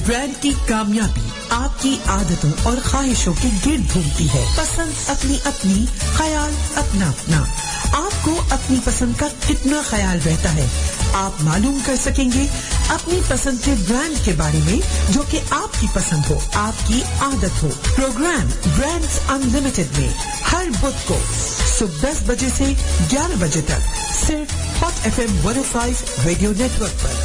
Brand की कामयाबी आपकी आदतों और ख्वाहिशों के गिर्द घूमती है। पसंद अपनी अपनी, ख्याल अपना अपना। आपको अपनी पसंद का कितना ख्याल रहता है, आप मालूम कर सकेंगे अपनी पसंद के ब्रांड के बारे में जो कि आपकी पसंद हो, आपकी आदत हो। प्रोग्राम ब्रांड्स अनलिमिटेड में हर बुध को सुबह 10 बजे से 11 बजे तक सिर्फ हॉट FM 105 रेडियो नेटवर्क पर।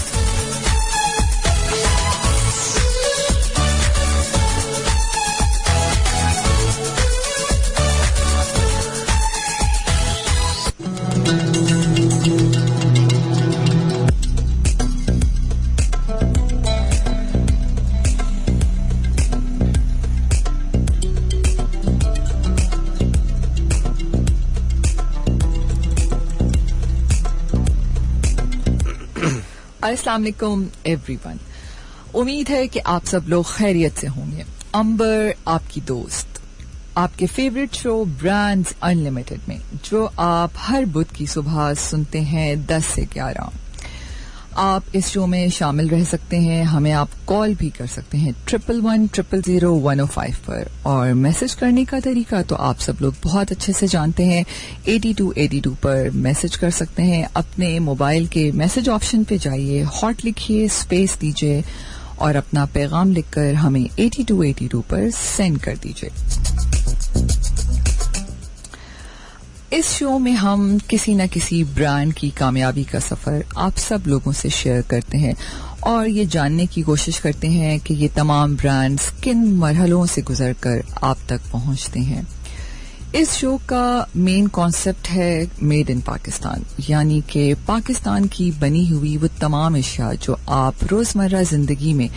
अस्सलाम वालेकुम एवरीवन। उम्मीद है कि आप सब लोग खैरियत से होंगे। अंबर आपकी दोस्त आपके फेवरेट शो ब्रांड्स अनलिमिटेड में, जो आप हर बुध की सुबह सुनते हैं 10 से 11। आप इस शो में शामिल रह सकते हैं, हमें आप कॉल भी कर सकते हैं 1100000105 पर। और मैसेज करने का तरीका तो आप सब लोग बहुत अच्छे से जानते हैं, 8282 पर मैसेज कर सकते हैं। अपने मोबाइल के मैसेज ऑप्शन पे जाइए, हॉट लिखिए, स्पेस दीजिए और अपना पैगाम लिखकर हमें 8282 पर सेंड कर दीजिए। इस शो में हम किसी न किसी ब्रांड की कामयाबी का सफर आप सब लोगों से शेयर करते हैं और ये जानने की कोशिश करते हैं कि ये तमाम ब्रांड्स किन मरहलों से गुजरकर आप तक पहुंचते हैं। इस शो का मेन कॉन्सेप्ट है मेड इन पाकिस्तान, यानी कि पाकिस्तान की बनी हुई वो तमाम अशिया जो आप रोजमर्रा जिंदगी में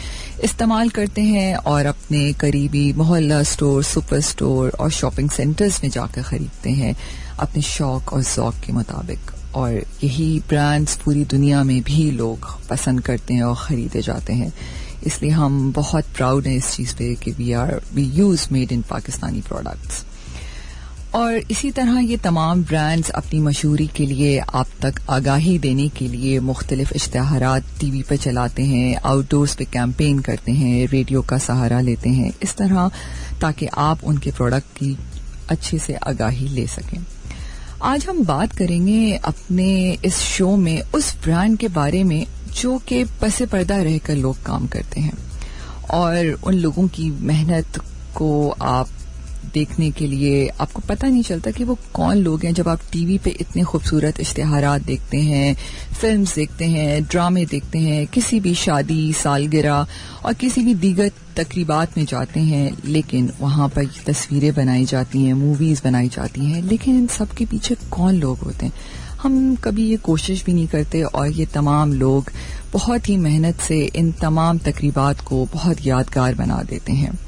इस्तेमाल करते हैं और अपने करीबी मोहल्ला स्टोर, सुपर स्टोर और शॉपिंग सेंटर्स में जाकर खरीदते हैं अपने शौक और ज़ौक के मुताबिक। और यही ब्रांड्स पूरी दुनिया में भी लोग पसंद करते हैं और खरीदे जाते हैं। इसलिए हम बहुत प्राउड हैं इस चीज़ पे कि we use made in Pakistani products. और इसी तरह ये तमाम ब्रांड्स अपनी मशहूरी के लिए आप तक आगाही देने के लिए मुख्तलिफ इश्तिहारात टीवी पे चलाते हैं, आउटडोर्स पे कैंपेन करते हैं, रेडियो का सहारा लेते हैं, इस तरह ताकि आप उनके प्रोडक्ट की अच्छे से आगाही ले सकें। आज हम बात करेंगे अपने इस शो में उस ब्रांड के बारे में जो कि पसे पर्दा रहकर लोग काम करते हैं और उन लोगों की मेहनत को आप देखने के लिए आपको पता नहीं चलता कि वो कौन लोग हैं। जब आप टीवी पे इतने खूबसूरत इश्तिहारात देखते हैं, फिल्म्स देखते हैं, ड्रामे देखते हैं, किसी भी शादी, सालगिरह और किसी भी दीगर तकरीबात में जाते हैं, लेकिन वहाँ पर तस्वीरें बनाई जाती हैं, मूवीज़ बनाई जाती हैं, लेकिन इन सब के पीछे कौन लोग होते हैं हम कभी ये कोशिश भी नहीं करते। और ये तमाम लोग बहुत ही मेहनत से इन तमाम तकरीबात को बहुत यादगार बना देते हैं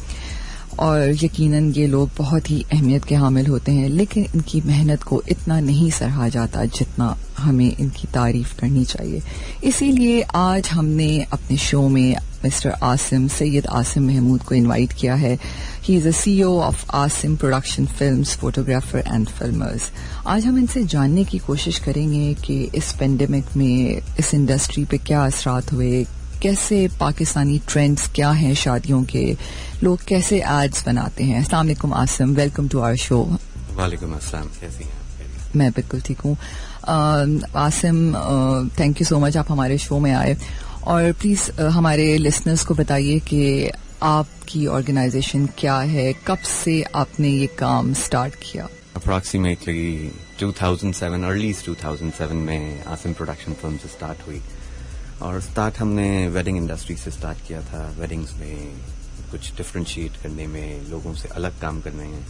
और यकीनन ये लोग बहुत ही अहमियत के हामिल होते हैं, लेकिन इनकी मेहनत को इतना नहीं सराहा जाता जितना हमें इनकी तारीफ करनी चाहिए। इसीलिए आज हमने अपने शो में मिस्टर आसिम, सैयद आसिम महमूद को इनवाइट किया है। He is a CEO of Asim production films, photographer and filmers. आज हम इनसे जानने की कोशिश करेंगे कि इस पेंडेमिक में इस इंडस्ट्री पे क्या असरात हुए, कैसे पाकिस्तानी ट्रेंड्स क्या हैं शादियों के, लोग कैसे एड्स बनाते हैं। अस्सलाम वालेकुम Asim, welcome to our show. वालेकुम अस्सलाम, कैसी हैं आप? मैं बिल्कुल ठीक हूँ। Asim, thank you so much आप हमारे शो में आए और प्लीज़ हमारे लिसनर्स को बताइए कि आपकी ऑर्गेनाइजेशन क्या है, कब से आपने ये काम स्टार्ट किया? अप्रॉक्सीमेटली 2007, अर्ली 2007 में आसिम प्रोडक्शन फिल्म से स्टार्ट हुई और स्टार्ट हमने वेडिंग इंडस्ट्री से स्टार्ट किया था। वेडिंग्स में कुछ डिफरेंशिएट करने में, लोगों से अलग काम करने में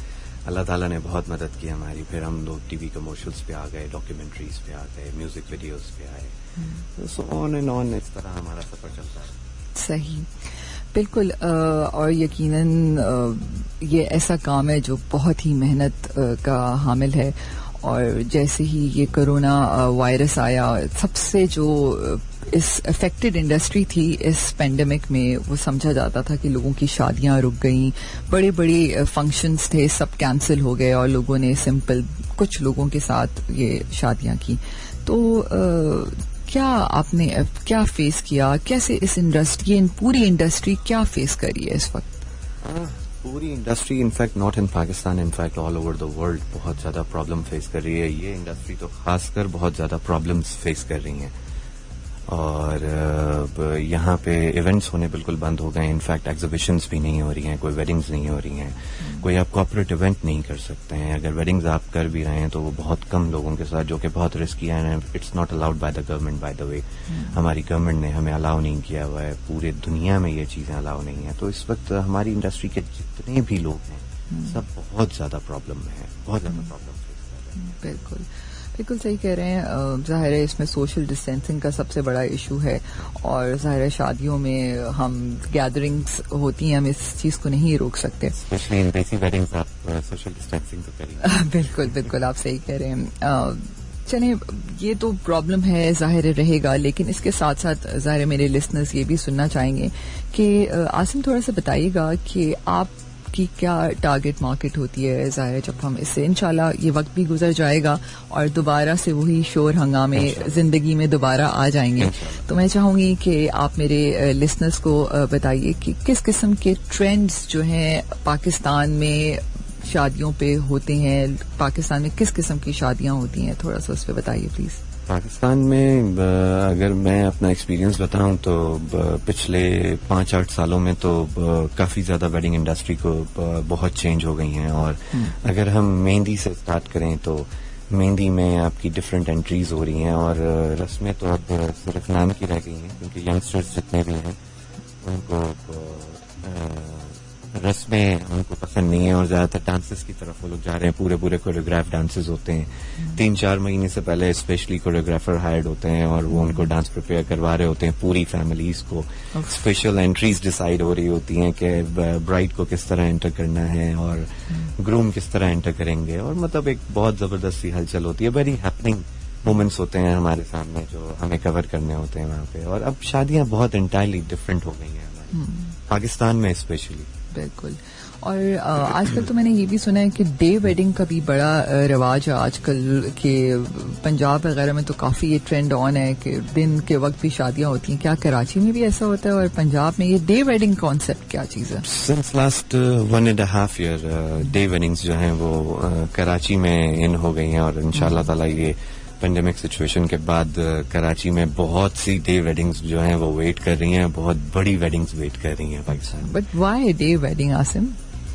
अल्लाह ताला ने बहुत मदद की हमारी। फिर हम लोग टीवी कमर्शियल्स पे आ गए, डॉक्यूमेंट्रीज पे आ गए, म्यूजिक वीडियोस पे आए, सो ऑन एंड ऑन इस तरह हमारा सफर चलता है। सही, बिल्कुल। और यकीनन ये ऐसा काम है जो बहुत ही मेहनत का हामिल है और जैसे ही ये कोरोना वायरस आया, सबसे जो इस अफेक्टेड इंडस्ट्री थी इस पेंडेमिक में, वो समझा जाता था कि लोगों की शादियां रुक गई, बड़े बड़े फंक्शंस थे सब कैंसिल हो गए और लोगों ने सिंपल कुछ लोगों के साथ ये शादियां की। तो क्या आपने क्या फेस किया, कैसे इस इंडस्ट्री, पूरी इंडस्ट्री क्या फेस कर रही है इस वक्त? पूरी industry in fact not in Pakistan, in fact all over the world बहुत ज्यादा प्रॉब्लम फेस कर रही है. ये इंडस्ट्री तो खासकर बहुत ज्यादा प्रॉब्लम्स फेस कर रही हैं. और यहाँ पे इवेंट्स होने बिल्कुल बंद हो गए. इनफैक्ट एग्जीबिशंस भी नहीं हो रही हैं, कोई वेडिंग्स नहीं हो रही हैं, कोई आप कॉर्पोरेट इवेंट नहीं कर सकते हैं. अगर वेडिंग्स आप कर भी रहे हैं तो वो बहुत कम लोगों के साथ, जो कि बहुत रिस्की है. It's not allowed by the government, by the way. हमारी गवर्नमेंट ने हमें अलाउ नहीं किया हुआ है. पूरे दुनिया में ये चीजें अलाउ नहीं है. तो इस वक्त हमारी इंडस्ट्री के जितने भी लोग हैं सब बहुत ज्यादा प्रॉब्लम में है, बहुत ज्यादा प्रॉब्लम फेस कर रहे हैं. बिल्कुल बिल्कुल सही कह रहे हैं. ज़ाहिर है इसमें सोशल डिस्टेंसिंग का सबसे बड़ा इशू है, और ज़ाहिर है शादियों में हम गैदरिंग्स होती हैं, हम इस चीज़ को नहीं रोक सकते. स्पेशली इन देसी वेडिंग्स आप सोशल डिस्टेंसिंग तो करेंगे. बिल्कुल बिल्कुल आप सही कह रहे हैं. चलिए, ये तो प्रॉब्लम है, ज़ाहिर रहेगा, लेकिन इसके साथ साथ ज़ाहिर मेरे लिसनर्स ये भी सुनना चाहेंगे कि आसिम थोड़ा सा बताइएगा कि आप की क्या टारगेट मार्केट होती है. ज़ाहिर जब हम इससे इंशाल्लाह ये वक्त भी गुजर जाएगा और दोबारा से वही शोर हंगामे जिंदगी में दोबारा आ जाएंगे, तो मैं चाहूंगी कि आप मेरे लिसनर्स को बताइए कि किस किस्म के ट्रेंड्स जो हैं पाकिस्तान में शादियों पे होते हैं, पाकिस्तान में किस किस्म की शादियां होती हैं, थोड़ा सा उस पर बताइए प्लीज. पाकिस्तान में अगर मैं अपना एक्सपीरियंस बताऊं तो पिछले 5-8 सालों में तो काफी ज्यादा वेडिंग इंडस्ट्री को बहुत चेंज हो गई हैं. और अगर हम मेहंदी से स्टार्ट करें तो मेहंदी में आपकी डिफरेंट एंट्रीज हो रही हैं, और रस्में तो अब सिर्फ नाम की रह गई हैं, क्योंकि यंगस्टर्स जितने भी हैं उनको रस्में उनको पसंद नहीं है और ज्यादातर डांसेस की तरफ वो लोग जा रहे हैं. पूरे पूरे कोरियोग्राफ डांसेस होते हैं. 3-4 महीने से पहले स्पेशली कोरियोग्राफर हायर्ड होते हैं और वो उनको डांस प्रिपेयर करवा रहे होते हैं पूरी फैमिलीज को. स्पेशल एंट्रीज डिसाइड हो रही होती हैं कि ब्राइड को किस तरह एंटर करना है और ग्रूम किस तरह एंटर करेंगे, और मतलब एक बहुत जबरदस्त सी हलचल होती है. वेरी हैपनिंग मोमेंट्स होते हैं हमारे सामने जो हमें कवर करने होते हैं वहाँ पे. और अब शादियां बहुत इंटायरली डिफरेंट हो गई हैं हमारी पाकिस्तान में स्पेशली. बिल्कुल. और आजकल तो मैंने ये भी सुना है कि डे वेडिंग का भी बड़ा रिवाज है आजकल, के पंजाब वगैरह में तो काफी ये ट्रेंड ऑन है कि दिन के वक्त भी शादियां होती हैं. क्या कराची में भी ऐसा होता है, और पंजाब में ये डे वेडिंग कॉन्सेप्ट क्या चीज है? Since last 1.5 year day weddings जो हैं वो कराची में इन हो गई हैं, और इंशाल्लाह ताला ये पेंडेमिक सिचुएशन के बाद कराची में बहुत सी डे वेडिंग्स जो हैं वो वेट कर रही हैं, बहुत बड़ी वेडिंग्स वेट कर रही हैं Pakistan. But why day wedding Asim?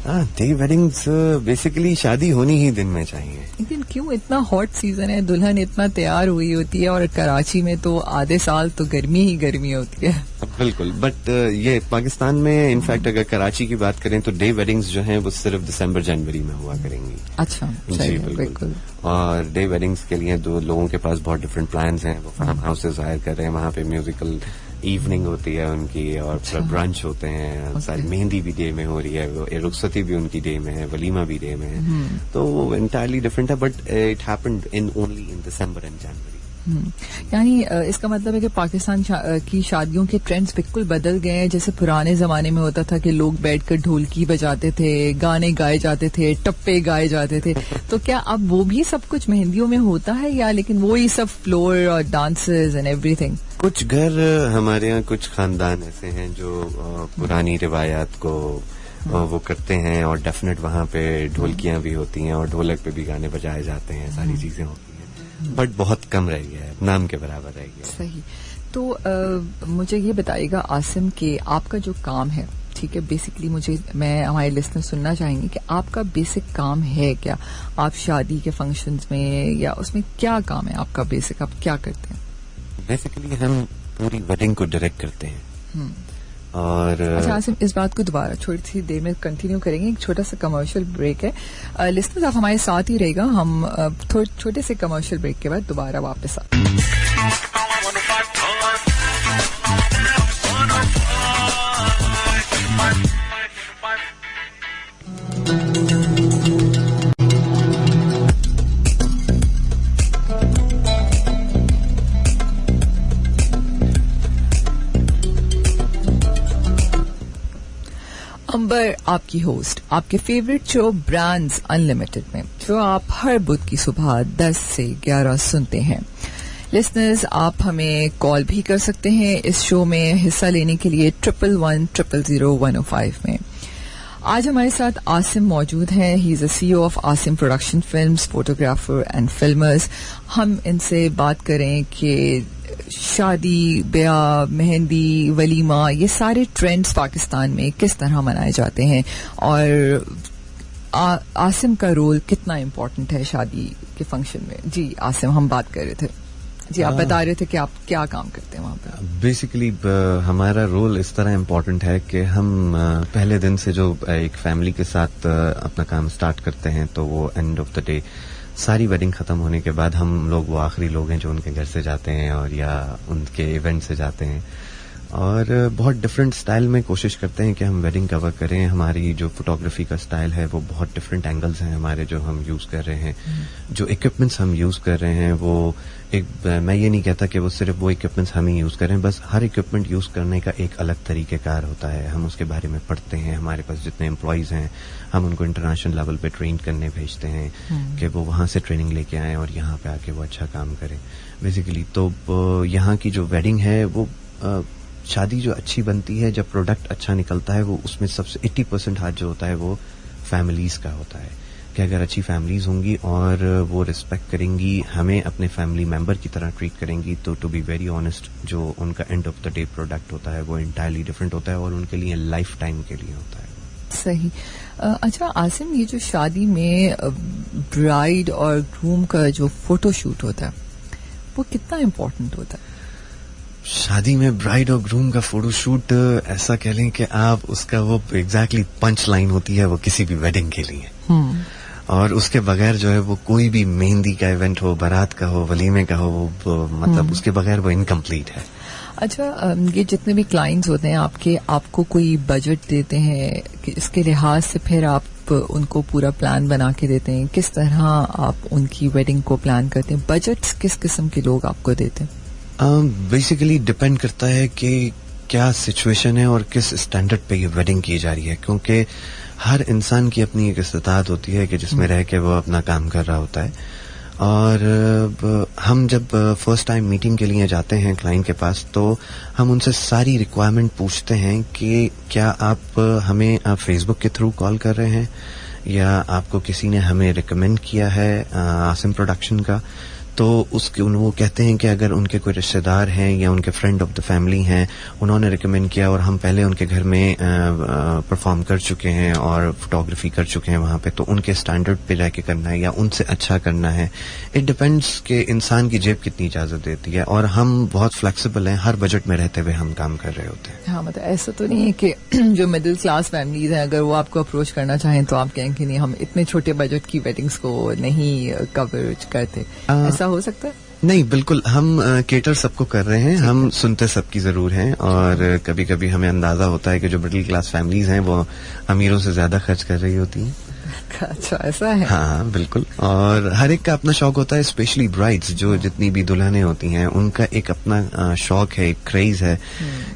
Day weddings basically शादी होनी ही दिन में चाहिए. लेकिन क्यों? इतना हॉट सीजन है, दुल्हन इतना तैयार हुई होती है, और कराची में तो आधे साल तो गर्मी ही गर्मी होती है. बिल्कुल. बट ये पाकिस्तान में इनफैक्ट अगर कराची की बात करें तो डे वेडिंग्स जो हैं वो सिर्फ दिसंबर जनवरी में हुआ करेंगी. अच्छा. जी बिल्कुल. और डे वेडिंग्स के लिए दो लोगों के पास बहुत डिफरेंट प्लान्स हैं. वो फार्म हाउसेज हायर कर रहे हैं, वहाँ पे म्यूजिकल इवनिंग होती है उनकी, और ब्रंच होते हैं. सारी मेहंदी भी डे में हो रही है, रुखसती भी उनकी डे में है, वलीमा भी डे में है. तो वो इंटायरली डिफरेंट है. But it happened in only in December and January. यानी इसका मतलब है कि पाकिस्तान की शादियों के ट्रेंड्स बिल्कुल बदल गए हैं. जैसे पुराने जमाने में होता था कि लोग बैठकर ढोलकी बजाते थे, गाने गाए जाते थे, टप्पे गाए जाते थे, तो क्या अब वो भी सब कुछ मेहंदियों में होता है, या लेकिन वो ही सब फ्लोर और डांसेस एंड एवरीथिंग? कुछ घर हमारे यहाँ, कुछ खानदान ऐसे हैं जो पुरानी रिवायात को वो करते हैं, और डेफिनेट वहाँ पे ढोलकियां भी होती हैं और ढोलक पे भी गाने बजाए जाते हैं, सारी चीजें होती हैं. बट बहुत कम रह गया है, नाम के बराबर रह गया. सही. तो मुझे ये बताइएगा आसिम कि आपका जो काम है, ठीक है, बेसिकली मैं हमारे लिस्टनर सुनना चाहेंगे कि आपका बेसिक काम है क्या? आप शादी के फंक्शंस में या उसमें क्या काम है आपका बेसिक, आप क्या करते हैं? बेसिकली हम पूरी वेडिंग को डायरेक्ट करते हैं. और अच्छा आसिम, इस बात को दोबारा थोड़ी सी देर में कंटिन्यू करेंगे. एक छोटा सा कमर्शियल ब्रेक है. लिस्टनर्स आप हमारे साथ ही रहेगा. हम छोटे से कमर्शियल ब्रेक के बाद दोबारा वापस आते हैं. अंबर आपकी होस्ट, आपके फेवरेट शो ब्रांड्स अनलिमिटेड में, जो आप हर बुध की सुबह 10 से 11 सुनते हैं. लिसनर्स, आप हमें कॉल भी कर सकते हैं इस शो में हिस्सा लेने के लिए 11100105 में। आज हमारे साथ आसिम मौजूद हैं। He is a CEO of Asim production films, photographer and filmers. हम इनसे बात करें कि शादी, ब्याह, मेहंदी, वलीमा, ये सारे ट्रेंड्स पाकिस्तान में किस तरह मनाए जाते हैं और आसिम का रोल कितना इम्पोर्टेंट है शादी के फंक्शन में। जी आसिम, हम बात कर रहे थे। जी आप बता रहे थे कि आप क्या काम करते हैं वहाँ पे। बेसिकली हमारा रोल इस तरह इम्पोर्टेंट है कि हम पहले दिन से जो एक फैमिली के साथ अपना काम स्टार्ट करते हैं, तो वो एंड ऑफ द डे सारी वेडिंग खत्म होने के बाद हम लोग वो आखिरी लोग हैं जो उनके घर से जाते हैं और या उनके इवेंट से जाते हैं, और बहुत डिफरेंट स्टाइल में कोशिश करते हैं कि हम वेडिंग कवर करें। हमारी जो फोटोग्राफी का स्टाइल है वो बहुत डिफरेंट एंगल्स हैं हमारे जो हम यूज कर रहे हैं। जो इक्विपमेंट्स हम यूज कर रहे हैं वो मैं ये नहीं कहता कि वो सिर्फ वो इक्विपमेंट्स हम ही यूज करें, बस हर इक्विपमेंट यूज करने का एक अलग तरीकेकार होता है। हम उसके बारे में पढ़ते हैं। हमारे पास जितने एम्प्लॉयज हैं हम उनको इंटरनेशनल लेवल पे ट्रेन करने भेजते हैं कि वो वहां से ट्रेनिंग लेके आएं और यहाँ पे आके वो अच्छा काम करें बेसिकली। तो यहाँ की जो वेडिंग है वो शादी जो अच्छी बनती है, जब प्रोडक्ट अच्छा निकलता है, वो उसमें सबसे 80% हाथ जो होता है वो फैमिलीज का होता है कि अगर अच्छी फैमिलीज होंगी और वो रिस्पेक्ट करेंगी, हमें अपने फैमिली मेंबर की तरह ट्रीट करेंगी, तो टू बी वेरी ऑनेस्ट जो उनका end of the day product होता है वो इंटायरली डिफरेंट होता है और उनके लिए लाइफ टाइम के लिए होता है। सही। अच्छा आसिम, ये जो शादी में ब्राइड और ग्रूम का जो फोटोशूट होता है वो कितना इम्पोर्टेंट होता है? शादी में ब्राइड और ग्रूम का फोटोशूट ऐसा कह लें कि आप उसका वो एग्जैक्टली पंच लाइन होती है वो किसी भी वेडिंग के लिए। और उसके बगैर जो है वो कोई भी मेहंदी का इवेंट हो, बारात का हो, वलीमे का हो, वो मतलब उसके बगैर वो इनकम्प्लीट है। अच्छा, ये जितने भी क्लाइंट्स होते हैं आपको कोई बजट देते हैं कि इसके लिहाज से फिर आप उनको पूरा प्लान बना के देते हैं? किस तरह आप उनकी वेडिंग को प्लान करते हैं? बजट्स किस किस्म के लोग आपको देते हैं? बेसिकली डिपेंड करता है कि क्या सिचुएशन है और किस स्टैंडर्ड पे ये वेडिंग की जा रही है, क्योंकि हर इंसान की अपनी एक इस्तिताअत होती है कि जिसमें रह के वो अपना काम कर रहा होता है। और हम जब फर्स्ट टाइम मीटिंग के लिए जाते हैं क्लाइंट के पास, तो हम उनसे सारी रिक्वायरमेंट पूछते हैं कि क्या आप हमें फेसबुक के थ्रू कॉल कर रहे हैं या आपको किसी ने हमें रिकमेंड किया है आसिम प्रोडक्शन का। तो वो कहते हैं कि अगर उनके कोई रिश्तेदार हैं या उनके फ्रेंड ऑफ द फैमिली हैं, उन्होंने रिकमेंड किया और हम पहले उनके घर में परफॉर्म कर चुके हैं और फोटोग्राफी कर चुके हैं वहां पे, तो उनके स्टैंडर्ड पे जाके करना है या उनसे अच्छा करना है। इट डिपेंड्स कि इंसान की जेब कितनी इजाजत देती है, और हम बहुत फ्लेक्सिबल हैं, हर बजट में रहते हुए हम काम कर रहे होते हैं। हाँ, मतलब ऐसा तो नहीं है कि जो मिडिल क्लास फैमिलीज हैं अगर वो आपको अप्रोच करना चाहें तो आप कहें कि नहीं, हम इतने छोटे बजट की वेडिंग्स को नहीं कवरेज करते, ऐसा हो सकता है? नहीं, बिल्कुल हम केटर सबको कर रहे हैं, हम सुनते सबकी जरूर हैं, और कभी कभी हमें अंदाजा होता है कि जो मिडिल क्लास फैमिलीज हैं वो अमीरों से ज्यादा खर्च कर रही होती हैं। अच्छा, ऐसा है? हाँ बिल्कुल, और हर एक का अपना शौक होता है, स्पेशली ब्राइड्स जो जितनी भी दुल्हनें होती हैं उनका एक अपना शौक है, एक क्रेज है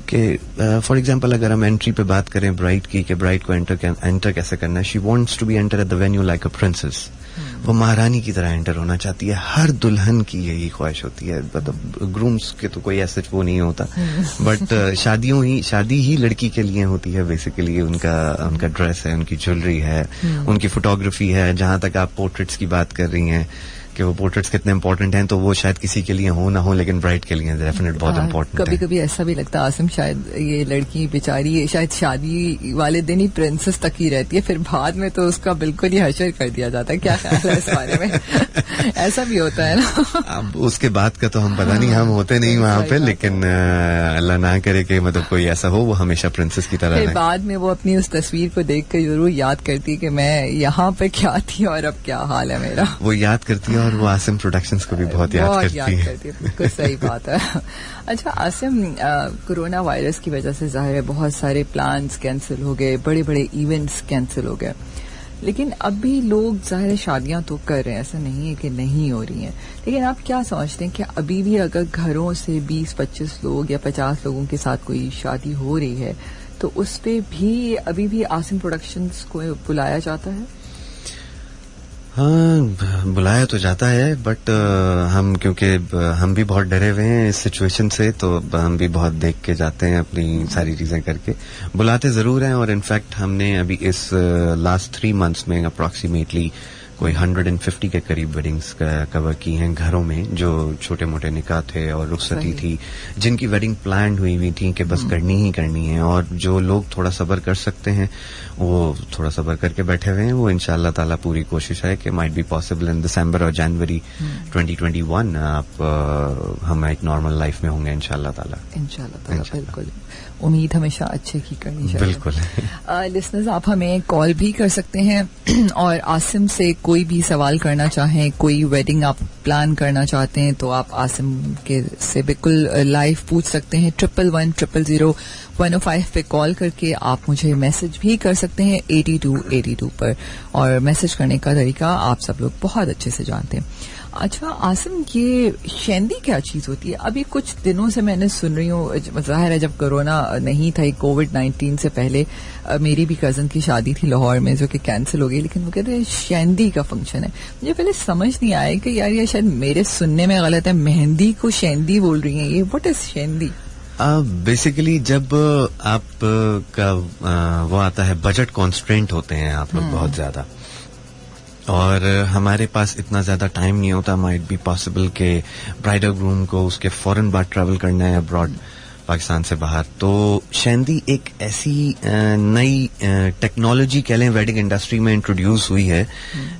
कि फॉर एग्जांपल अगर हम एंट्री पे बात करें ब्राइड की कि ब्राइड को एंटर कैसे करना है, she wants to be enter at the venue like a princess. वो महारानी की तरह एंटर होना चाहती है। हर दुल्हन की यही ख्वाहिश होती है, मतलब ग्रूम्स के तो कोई ऐसा वो नहीं होता, बट शादी ही लड़की के लिए होती है बेसिकली। उनका ड्रेस है, उनकी ज्वेलरी है, उनकी फोटोग्राफी है। जहां तक आप पोर्ट्रेट्स की बात कर रही हैं कि वो पोर्ट्रेट्स कितने इंपॉर्टेंट हैं, तो वो शायद किसी के लिए हो ना हो, लेकिन ब्राइड के लिए डेफिनेट बहुत इंपॉर्टेंट है। कभी कभी ऐसा भी लगता है आसिम, शायद ये लड़की बेचारी शायद शादी वाले दिन ही प्रिंसेस तक ही रहती है, फिर बाद में तो उसका बिल्कुल ही हशर कर दिया जाता है। क्या ख्याल है इस बारे में? ऐसा भी होता है ना? अब उसके बाद का तो हम पता नहीं, हम होते नहीं वहां पे, लेकिन अल्लाह ना करे कि मतलब कोई ऐसा हो, वो हमेशा प्रिंसेस की तरह रहे। बाद में वो अपनी उस तस्वीर को देख कर जरूर याद करती है कि मैं यहाँ पे क्या थी और अब क्या हाल है मेरा। वो याद करती है, और वो आसिम प्रोडक्शंस को भी बहुत याद करती है। बिल्कुल सही बात है। अच्छा आसिम, कोरोना वायरस की वजह से जाहिर है बहुत सारे प्लान्स कैंसिल हो गए, बड़े बड़े इवेंट्स कैंसिल हो गए, लेकिन अब भी लोग जाहिर शादियां तो कर रहे हैं, ऐसा नहीं है कि नहीं हो रही हैं। लेकिन आप क्या समझते हैं कि अभी भी अगर घरों से 20-25 लोग या 50 लोगों के साथ कोई शादी हो रही है तो उस पे भी अभी भी आसिम प्रोडक्शंस को बुलाया जाता है? हाँ, बुलाया तो जाता है, बट हम क्योंकि हम भी बहुत डरे हुए हैं इस सिचुएशन से, तो हम भी बहुत देख के जाते हैं अपनी सारी चीजें करके. बुलाते जरूर हैं, और इनफैक्ट हमने अभी इस लास्ट 3 months में अप्रॉक्सीमेटली कोई 150 के करीब वेडिंग्स कवर की हैं घरों में, जो छोटे मोटे निकाह थे और रुखसती थी, जिनकी वेडिंग प्लान हुई थी कि बस करनी ही करनी है. और जो लोग थोड़ा सब्र कर सकते हैं वो थोड़ा सब्र करके बैठे हुए हैं. वो इंशाल्लाह ताला पूरी कोशिश है कि माइट बी पॉसिबल इन दिसंबर और जनवरी 2021 आप हम एक नॉर्मल लाइफ में होंगे इंशाल्लाह ताला. बिल्कुल, उम्मीद हमेशा अच्छे की करनी चाहिए. बिल्कुल. लिसनर्स, आप हमें कॉल भी कर सकते हैं और आसिम से कोई भी सवाल करना चाहें, कोई वेडिंग आप प्लान करना चाहते हैं, तो आप आसिम के से बिल्कुल लाइव पूछ सकते हैं. 11100105 पे कॉल करके आप मुझे मैसेज भी कर सकते हैं 8282 पर, और मैसेज करने का तरीका आप सब लोग बहुत अच्छे से जानते हैं. अच्छा आसिम, ये शेंदी क्या चीज होती है? अभी कुछ दिनों से मैंने सुन रही हूँ, जाहिर है जब कोरोना नहीं था, कोविड-19 से पहले मेरी भी कजन की शादी थी लाहौर में जो कि कैंसिल हो गई, लेकिन वो कहते हैं शेंदी का फंक्शन है. मुझे पहले समझ नहीं आया कि यार ये शायद मेरे सुनने में गलत है, मेहंदी को शेंदी बोल रही हैं ये. What is शेंदी? बेसिकली जब आप का वो आता है, बजट कॉन्स्ट्रेंट होते हैं आप लोग बहुत ज्यादा, और हमारे पास इतना ज्यादा टाइम नहीं होता, माइट बी पॉसिबल के ब्राइडल ग्रूम को उसके फौरन बाद ट्रैवल करना है अब्रॉड पाकिस्तान से बाहर, तो शेंदी एक ऐसी नई टेक्नोलॉजी कह लें वेडिंग इंडस्ट्री में इंट्रोड्यूस हुई है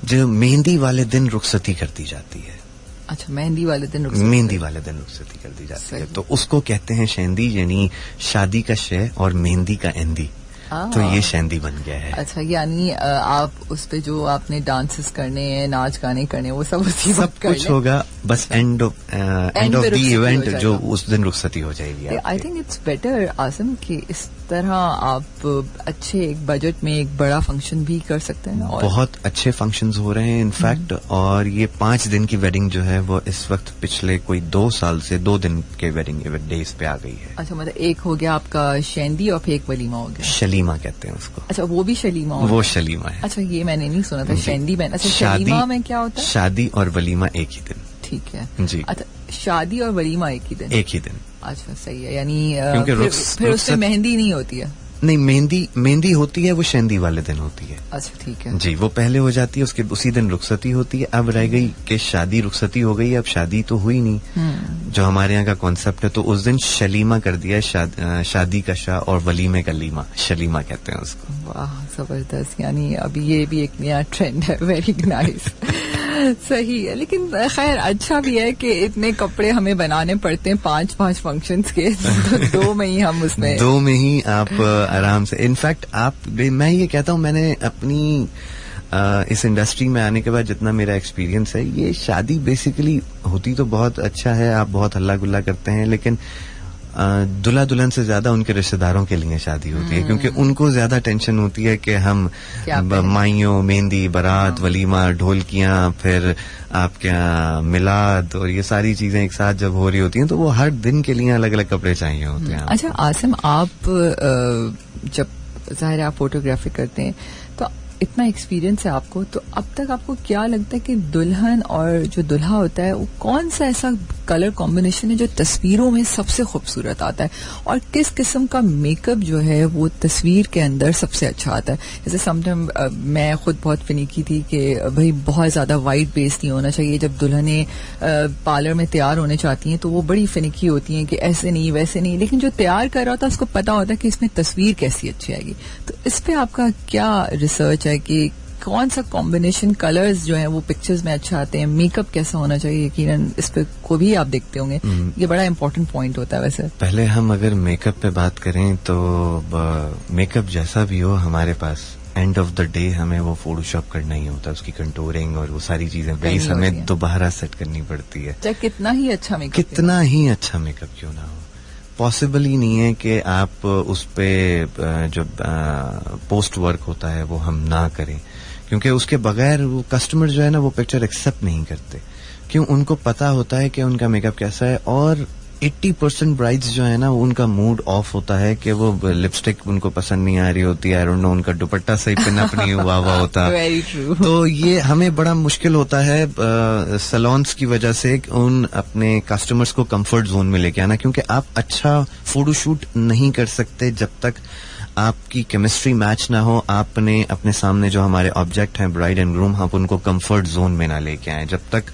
जो मेहंदी वाले दिन रुखसती करती जाती है. अच्छा, मेहंदी वाले दिन रुखसती कर दी जाती है, तो उसको कहते हैं शेंदी, यानी शादी का शे और मेहंदी का एंदी. तो ये शेंदी बन गया है. अच्छा, यानी आप उस पे जो आपने डांसेस करने हैं, नाच गाने करने, वो सब उसी सब कुछ होगा, बस एंड ऑफ द इवेंट जो उस दिन रुखसती हो जाएगी. I think it's better Asim कि इस तरह आप अच्छे एक बजट में एक बड़ा फंक्शन भी कर सकते हैं. और बहुत अच्छे फंक्शंस हो रहे हैं इनफैक्ट, और ये 5 दिन की वेडिंग जो है वो इस वक्त पिछले कोई 2 साल से 2 दिन के वेडिंग डेज पे आ गई है. अच्छा, मतलब एक हो गया आपका शेंदी और फिर एक वलीमा हो गया. शलीमा कहते हैं उसको. अच्छा, वो भी शलीमा हो? वो शलीमा है. अच्छा, ये मैंने नहीं सुना था. शेंदी में, अच्छा शलीमा में क्या होता है? शादी और वलीमा एक ही दिन. ठीक है जी. अच्छा, शादी और वलीमा एक ही दिन. अच्छा, सही है. यानी फिर उसमें मेहंदी नहीं होती है? नहीं, मेहंदी होती है, वो शेंदी वाले दिन होती है. अच्छा, ठीक है जी. वो पहले हो जाती है, उसके उसी दिन रुखसती होती है. अब रह गई कि शादी रुखसती हो गई, अब शादी तो हुई नहीं जो हमारे यहाँ का कॉन्सेप्ट है, तो उस दिन शलीमा कर दिया है. शादी का शाह और वलीमे का लीमा, शलीमा कहते हैं उसको. वाह, जबरदस्त. यानी अभी ये भी एक नया ट्रेंड है. Very nice. सही है, लेकिन खैर अच्छा भी है कि इतने कपड़े हमें बनाने पड़ते हैं 5 फंक्शंस के, तो 2 में ही हम उसमें 2 में ही आप आराम से. इनफैक्ट मैं ये कहता हूँ, मैंने अपनी इस इंडस्ट्री में आने के बाद जितना मेरा एक्सपीरियंस है, ये शादी बेसिकली होती तो बहुत अच्छा है, आप बहुत हल्ला गुल्ला करते हैं, लेकिन दुल्हा दुल्हन से ज्यादा उनके रिश्तेदारों के लिए शादी होती है, क्योंकि उनको ज्यादा टेंशन होती है कि हम माइयों, मेहंदी, बारात, वलीमा, ढोलकियां, फिर आपके यहाँ मिलाद और ये सारी चीजें एक साथ जब हो रही होती हैं, तो वो हर दिन के लिए अलग अलग कपड़े चाहिए होते हैं. अच्छा आसिम, आप जब जाहिर है आप फोटोग्राफी करते हैं, तो इतना एक्सपीरियंस है आपको, तो अब तक आपको क्या लगता है कि दुल्हन और जो दुल्हा होता है वो कौन सा ऐसा कलर कॉम्बिनेशन है जो तस्वीरों में सबसे खूबसूरत आता है, और किस किस्म का मेकअप जो है वो तस्वीर के अंदर सबसे अच्छा आता है? जैसे समटाइम मैं खुद बहुत फिनिकी थी कि भाई बहुत ज्यादा वाइट बेस नहीं होना चाहिए. जब दुल्हने पार्लर में तैयार होने चाहती हैं तो वो बड़ी फिनिकी होती हैं कि ऐसे नहीं वैसे नहीं, लेकिन जो तैयार कर रहा होता है उसको पता होता है कि इसमें तस्वीर कैसी अच्छी आएगी. तो इस पे आपका क्या रिसर्च है कि कौन सा कॉम्बिनेशन कलर्स जो है वो पिक्चर्स में अच्छा आते हैं, मेकअप कैसा होना चाहिए? यकीनन इस पे को भी आप देखते होंगे, ये बड़ा इंपॉर्टेंट पॉइंट होता है. वैसे पहले हम अगर मेकअप पे बात करें तो मेकअप जैसा भी हो, हमारे पास एंड ऑफ द डे हमें वो फोटोशॉप करना ही होता है, उसकी कंटूरिंग और वो सारी चीजें बेस हमें दोबारा सेट करनी पड़ती है. चाहे कितना ही अच्छा मेकअप क्यों ना हो, पॉसिबल ही नहीं है कि आप उस पे जो पोस्ट वर्क होता है वो हम ना करें, क्योंकि उसके बगैर वो कस्टमर जो है ना वो पिक्चर एक्सेप्ट नहीं करते. क्यों? उनको पता होता है कि उनका मेकअप कैसा है, और 80% ब्राइड्स जो है ना, उनका मूड ऑफ होता है कि वो लिपस्टिक उनको पसंद नहीं आ रही होती है, आई डोंट नो, उनका दुपट्टा सही पिनअप नहीं हुआ होता। Very true. तो ये हमें बड़ा मुश्किल होता है सैलून्स की वजह से उन अपने कस्टमर्स को कंफर्ट जोन में लेके आना, क्योंकि आप अच्छा फोटोशूट नहीं कर सकते जब तक आपकी केमिस्ट्री मैच ना हो। आपने अपने सामने जो हमारे ऑब्जेक्ट हैं ब्राइड एंड ग्रूम, आप उनको कंफर्ट जोन में ना लेके आए। जब तक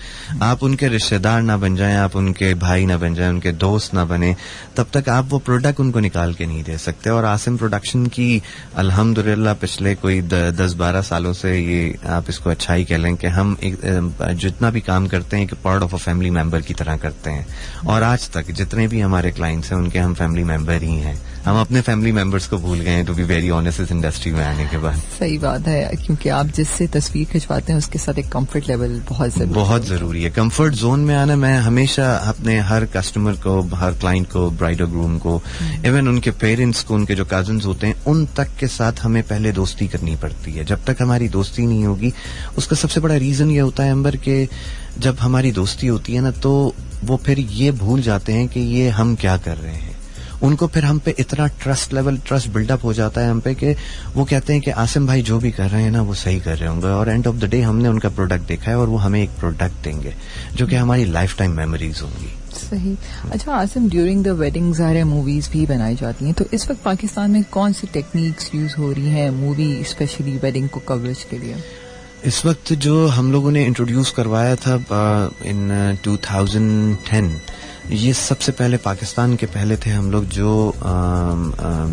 आप उनके रिश्तेदार ना बन जाएं, आप उनके भाई ना बन जाएं, उनके दोस्त ना बने, तब तक आप वो प्रोडक्ट उनको निकाल के नहीं दे सकते। और आसिम प्रोडक्शन की अल्हम्दुलिल्लाह पिछले कोई 10-12 सालों से, ये आप इसको अच्छा ही कह लें कि हम जितना भी काम करते हैं एक part of a family member की तरह करते हैं। और आज तक जितने भी हमारे क्लाइंट्स हैं उनके हम फैमिली मेंबर ही हैं। हम अपने फैमिली मेंबर्स को भूल गए हैं, टू बी वेरी ऑनेस्ट, इस इंडस्ट्री में आने के बाद। सही बात है, क्योंकि आप जिससे तस्वीर खिंचवाते हैं उसके साथ एक कंफर्ट लेवल बहुत जरूरी है। कंफर्ट जोन में आना, मैं हमेशा अपने हर कस्टमर को, हर क्लाइंट को, ब्राइड और ग्रूम को, इवन उनके पेरेंट्स को, उनके जो कजन्स होते हैं, उन तक के साथ हमें पहले दोस्ती करनी पड़ती है। जब तक हमारी दोस्ती नहीं होगी, उसका सबसे बड़ा रीजन ये होता है अंबर के जब हमारी दोस्ती होती है ना, तो वो फिर ये भूल जाते हैं कि ये हम क्या कर रहे हैं। उनको फिर हम पे इतना ट्रस्ट बिल्डअप हो जाता है हम पे कि वो कहते हैं कि आसिम भाई जो भी कर रहे हैं ना वो सही कर रहे होंगे, और एंड ऑफ द डे हमने उनका प्रोडक्ट देखा है और वो हमें एक प्रोडक्ट देंगे जो कि हमारी लाइफ टाइम मेमोरीज होंगी। सही। अच्छा आसिम, ड्यूरिंग द वेडिंग ज़ाहिर मूवीज भी बनाई जाती हैं, तो इस वक्त पाकिस्तान में कौन सी टेक्निक्स यूज हो रही हैं मूवी स्पेशली वेडिंग को कवरेज के लिए? इस वक्त जो हम लोगों ने इंट्रोड्यूस करवाया था इन 2010, ये सबसे पहले पाकिस्तान के पहले थे हम लोग जो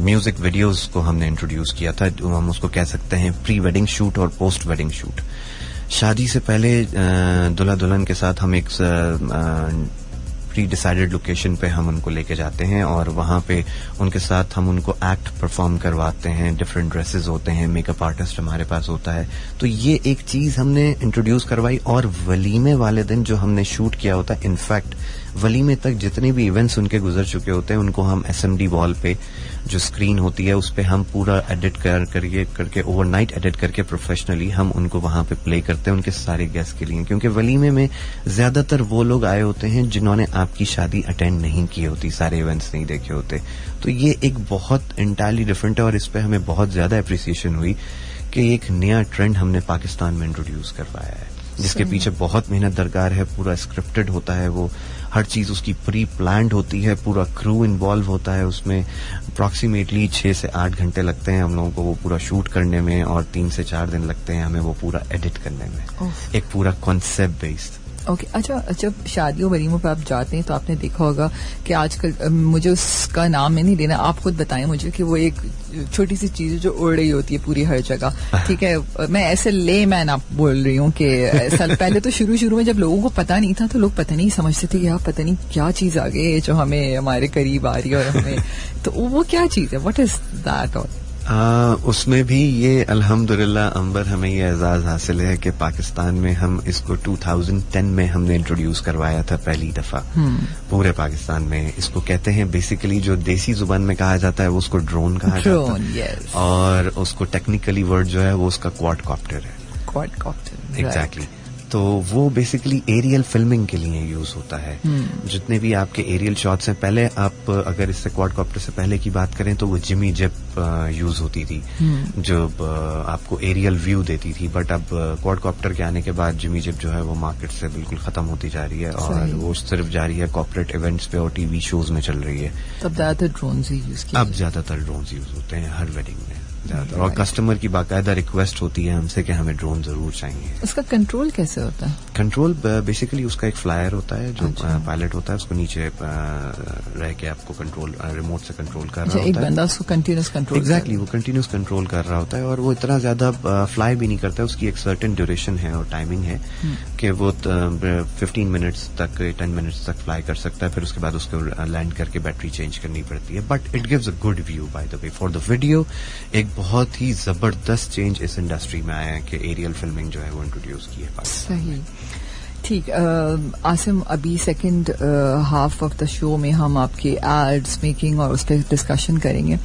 म्यूजिक वीडियोस को हमने इंट्रोड्यूस किया था। जो हम उसको कह सकते हैं प्री वेडिंग शूट और पोस्ट वेडिंग शूट। शादी से पहले दुल्हा दुल्हन के साथ हम एक प्री डिसाइडेड लोकेशन पे हम उनको लेके जाते हैं और वहाँ पे उनके साथ हम उनको एक्ट परफॉर्म करवाते हैं। डिफरेंट ड्रेसेस होते हैं, मेकअप आर्टिस्ट हमारे पास होता है। तो ये एक चीज हमने इंट्रोड्यूस करवाई। और वलीमे वाले दिन जो हमने शूट किया होता है, इनफैक्ट वलीमे तक जितने भी इवेंट्स उनके गुजर चुके होते हैं उनको हम SMD वॉल पे जो स्क्रीन होती है उस पे हम पूरा एडिट करके ओवरनाइट एडिट करके प्रोफेशनली हम उनको वहां पे प्ले करते हैं उनके सारे गेस्ट के लिए। क्योंकि वलीमे में ज्यादातर वो लोग आए होते हैं जिन्होंने आपकी शादी अटेंड नहीं की होती, सारे इवेंट्स नहीं देखे होते। तो ये एक बहुत इंटायरली डिफरेंट है और इस पे हमें बहुत ज्यादा अप्रिसिएशन हुई कि एक नया ट्रेंड हमने पाकिस्तान में इंट्रोड्यूस करवाया है, जिसके पीछे बहुत मेहनत दरकार है। पूरा स्क्रिप्टेड होता है, वो हर चीज उसकी प्री प्लान्ड होती है, पूरा क्रू इन्वॉल्व होता है उसमें। अप्रॉक्सीमेटली 6 से 8 घंटे लगते हैं हम लोगों को वो पूरा शूट करने में और 3 से 4 दिन लगते हैं हमें वो पूरा एडिट करने में, एक पूरा कॉन्सेप्ट बेस्ड। ओके अच्छा, जब शादियों वलीमों पर आप जाते हैं तो आपने देखा होगा कि आजकल मुझे उसका नाम में नहीं देना, आप खुद बताएं मुझे कि वो एक छोटी सी चीज जो उड़ रही होती है पूरी हर जगह, ठीक है? मैं ऐसे लेमैन आप बोल रही हूँ कि पहले तो शुरू में जब लोगों को पता नहीं था तो लोग पता नहीं समझते थे कि आप पता नहीं क्या चीज आ गई है जो हमें हमारे करीब आ रही है और हमें तो वो क्या चीज है, व्हाट इज दैट? और उसमें भी ये अल्हम्दुलिल्लाह अंबर हमें ये एजाज हासिल है कि पाकिस्तान में हम इसको 2010 में हमने इंट्रोड्यूस करवाया था पहली दफा पूरे पाकिस्तान में। इसको कहते हैं बेसिकली जो देसी जुबान में कहा जाता है वो उसको ड्रोन कहा जाता है, और उसको टेक्निकली वर्ड जो है वो उसका क्वाडकॉप्टर है। Quadcopter, exactly. तो वो बेसिकली एरियल फिल्मिंग के लिए यूज होता है। जितने भी आपके एरियल शॉट्स हैं, पहले आप अगर इससे क्वाडकॉप्टर से पहले की बात करें तो वो जिमी जेप यूज होती थी जो आपको एरियल व्यू देती थी। बट अब क्वाडकॉप्टर के आने के बाद जिमी जेप जो है वो मार्केट से बिल्कुल खत्म होती जा रही है और वो सिर्फ जा रही है कॉर्पोरेट इवेंट्स पे और टीवी शोज में चल रही है। तब ज्यादातर ड्रोन्स ही यूज किए, अब ज्यादातर ड्रोन्स यूज होते हैं हर वेडिंग में ज्यादातर, और कस्टमर की बाकायदा रिक्वेस्ट होती है हमसे कि हमें ड्रोन जरूर चाहिए। उसका कंट्रोल कैसे होता है? कंट्रोल बेसिकली उसका एक फ्लायर होता है जो पायलट होता है, उसको नीचे रह के आपको कंट्रोल रिमोट से कंट्रोल कर रहा होता है। एक बंदा उसको कंटिन्यूस कंट्रोल, एग्जैक्टली, वो कंटिन्यूस कंट्रोल कर रहा होता है और वो इतना ज्यादा फ्लाई भी नहीं करता है। उसकी एक सर्टेन ड्यूरेशन है और टाइमिंग है कि वो 15 मिनट्स तक 10 मिनट्स तक फ्लाई कर सकता है, फिर उसके बाद उसको लैंड करके बैटरी चेंज करनी पड़ती है। But it gives a good view by the way for the video. एक बहुत ही जबरदस्त चेंज इस इंडस्ट्री में आया है कि एरियल फिल्मिंग जो है वो इंट्रोड्यूस की है। सही, ठीक। आसिम, अभी second half of the show में हम आपके एड्स मेकिंग और उस पर डिस्कशन करेंगे,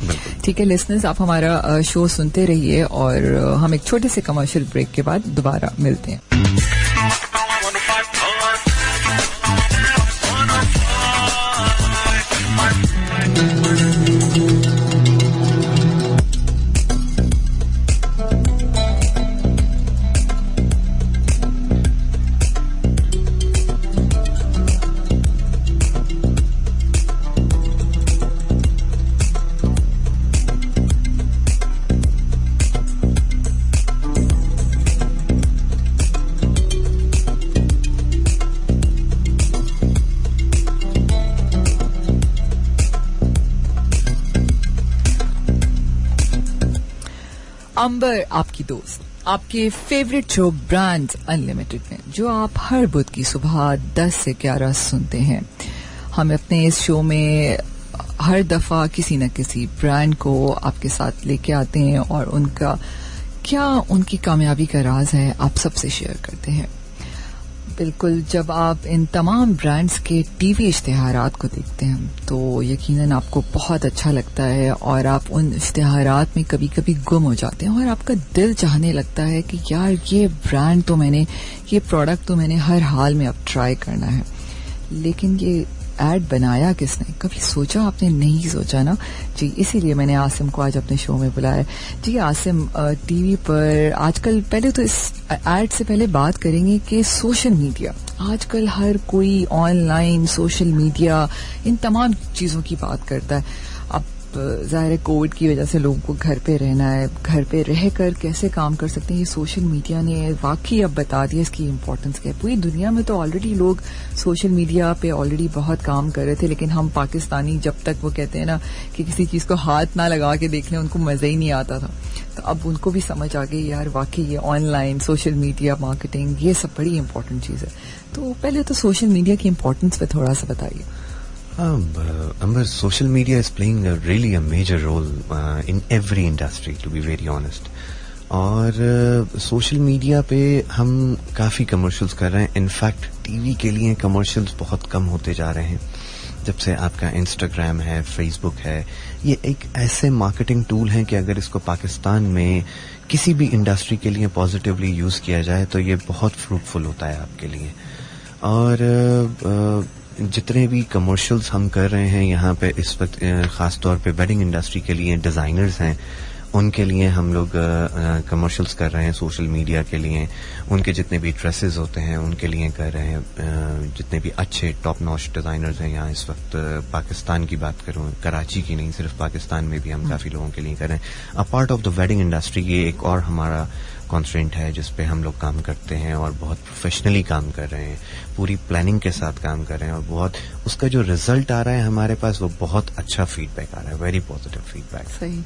ठीक है? लिसनर्स, आप हमारा शो सुनते रहिए और हम एक छोटे से कमर्शियल ब्रेक के बाद दोबारा मिलते हैं। अंबर आपकी दोस्त, आपके फेवरेट शो ब्रांड्स अनलिमिटेड में, जो आप हर बुध की सुबह 10 से 11 सुनते हैं। हम अपने इस शो में हर दफा किसी न किसी ब्रांड को आपके साथ लेके आते हैं और उनकी कामयाबी का राज है आप सबसे शेयर करते हैं। बिल्कुल, जब आप इन तमाम ब्रांड्स के टीवी इश्तिहारात को देखते हैं तो यकीनन आपको बहुत अच्छा लगता है और आप उन इश्तिहारात में कभी कभी गुम हो जाते हैं और आपका दिल चाहने लगता है कि यार ये प्रोडक्ट तो मैंने हर हाल में अब ट्राई करना है। लेकिन ये एड बनाया किसने? कभी सोचा आपने? नहीं सोचा ना जी। इसीलिए मैंने आसिम को आज अपने शो में बुलाया। जी आसिम, टीवी पर आजकल, पहले तो इस एड से पहले बात करेंगे कि सोशल मीडिया, आजकल हर कोई ऑनलाइन, सोशल मीडिया, इन तमाम चीज़ों की बात करता है। अब ज़ाहिर है कोविड की वजह से लोगों को घर पे रहना है, घर पे रहकर कैसे काम कर सकते हैं, ये सोशल मीडिया ने वाकई अब बता दिया इसकी इम्पोर्टेंस क्या है। पूरी दुनिया में तो ऑलरेडी लोग सोशल मीडिया पे ऑलरेडी बहुत काम कर रहे थे, लेकिन हम पाकिस्तानी जब तक वो कहते हैं ना कि किसी चीज़ को हाथ ना लगा के देख लें, उनको मज़ा ही नहीं आता था। तो अब उनको भी समझ आ गई यार वाकई ये ऑनलाइन, सोशल मीडिया मार्केटिंग, ये सब बड़ी इंपॉर्टेंट चीज़ है। तो पहले तो सोशल मीडिया की इम्पोर्टेंस पे थोड़ा सा बताइए। Amber, social media is playing really a major role in every industry, to be very honest. और सोशल मीडिया पे हम काफ़ी कमर्शियल्स कर रहे हैं। इनफैक्ट टीवी के लिए कमर्शियल्स बहुत कम होते जा रहे हैं जब से आपका इंस्टाग्राम है, फेसबुक है। ये एक ऐसे मार्केटिंग टूल हैं कि अगर इसको पाकिस्तान में किसी भी इंडस्ट्री के लिए पॉजिटिवली यूज़ किया जाए तो ये बहुत फ्रूटफुल होता है आपके लिए। और जितने भी कमर्शियल्स हम कर रहे हैं यहाँ पे इस वक्त, ख़ास तौर पे वेडिंग इंडस्ट्री के लिए डिज़ाइनर्स हैं, उनके लिए हम लोग कमर्शियल्स कर रहे हैं सोशल मीडिया के लिए। उनके जितने भी ड्रेसेस होते हैं उनके लिए कर रहे हैं। जितने भी अच्छे टॉप नॉच डिज़ाइनर्स हैं यहाँ इस वक्त, पाकिस्तान की बात करूँ, कराची की नहीं, सिर्फ पाकिस्तान में भी हम काफ़ी लोगों के लिए कर रहे हैं। A part of the wedding industry ये एक और हमारा कॉन्स्ट्रेंट है जिस पे हम लोग काम करते हैं और बहुत प्रोफेशनली काम कर रहे हैं, पूरी प्लानिंग के साथ काम कर रहे हैं और बहुत उसका जो रिजल्ट आ रहा है हमारे पास वो बहुत अच्छा फीडबैक आ रहा है, वेरी पॉजिटिव फीडबैक। सही।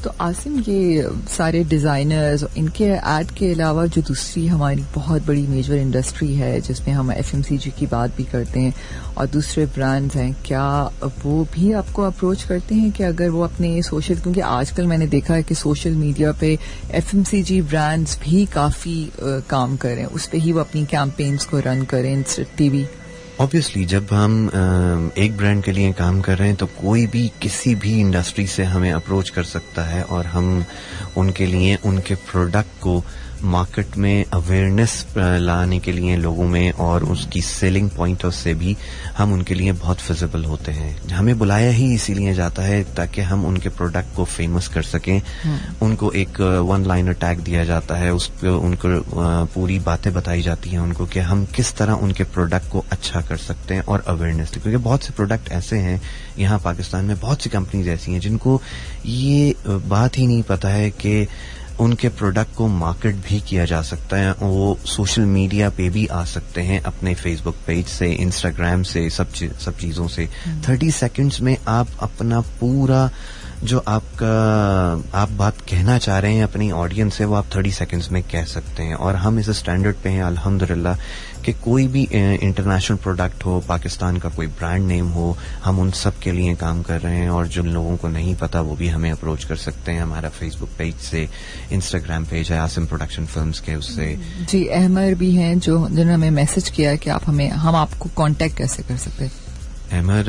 तो आसिम, ये सारे डिज़ाइनर्स, इनके ऐड के अलावा जो दूसरी हमारी बहुत बड़ी मेजर इंडस्ट्री है जिसमें हम FMCG की बात भी करते हैं और दूसरे ब्रांड्स हैं, क्या वो भी आपको अप्रोच करते हैं कि अगर वो अपने सोशल, क्योंकि आजकल मैंने देखा है कि सोशल मीडिया पे FMCG ब्रांड्स भी काफ़ी काम कर रहे हैं, उस पर ही वो अपनी कैंपेन्स को रन करें टीवी। ऑब्वियसली जब हम एक ब्रांड के लिए काम कर रहे हैं तो कोई भी किसी भी इंडस्ट्री से हमें अप्रोच कर सकता है और हम उनके लिए उनके प्रोडक्ट को मार्केट में अवेयरनेस लाने के लिए लोगों में और उसकी सेलिंग पॉइंट से भी हम उनके लिए बहुत विजिबल होते हैं। हमें बुलाया ही इसीलिए जाता है ताकि हम उनके प्रोडक्ट को फेमस कर सकें। उनको एक वन लाइनर टैग दिया जाता है, उस पर उनको पूरी बातें बताई जाती हैं उनको कि हम किस तरह उनके प्रोडक्ट को अच्छा कर सकते हैं और अवेयरनेस, क्योंकि बहुत से प्रोडक्ट ऐसे हैं यहाँ पाकिस्तान में, बहुत सी कंपनीज ऐसी हैं जिनको ये बात ही नहीं पता है कि उनके प्रोडक्ट को मार्केट भी किया जा सकता है। वो सोशल मीडिया पे भी आ सकते हैं अपने फेसबुक पेज से, इंस्टाग्राम से, सब चीज़ों से। 30 सेकंड्स में आप अपना पूरा जो आप बात कहना चाह रहे हैं अपनी ऑडियंस से, वो आप 30 सेकंड्स में कह सकते हैं। और हम इस स्टैंडर्ड पे हैं अल्हम्दुलिल्लाह कि कोई भी इंटरनेशनल प्रोडक्ट हो, पाकिस्तान का कोई ब्रांड नेम हो, हम उन सब के लिए काम कर रहे हैं। और जिन लोगों को नहीं पता वो भी हमें अप्रोच कर सकते हैं हमारा फेसबुक पेज से, इंस्टाग्राम पेज है आसिम प्रोडक्शन फिल्म्स के, उससे। जी, अहमर भी हैं जिन्होंने हमें मैसेज किया है कि हम आपको कांटेक्ट कैसे कर सकते हैं? अहमर,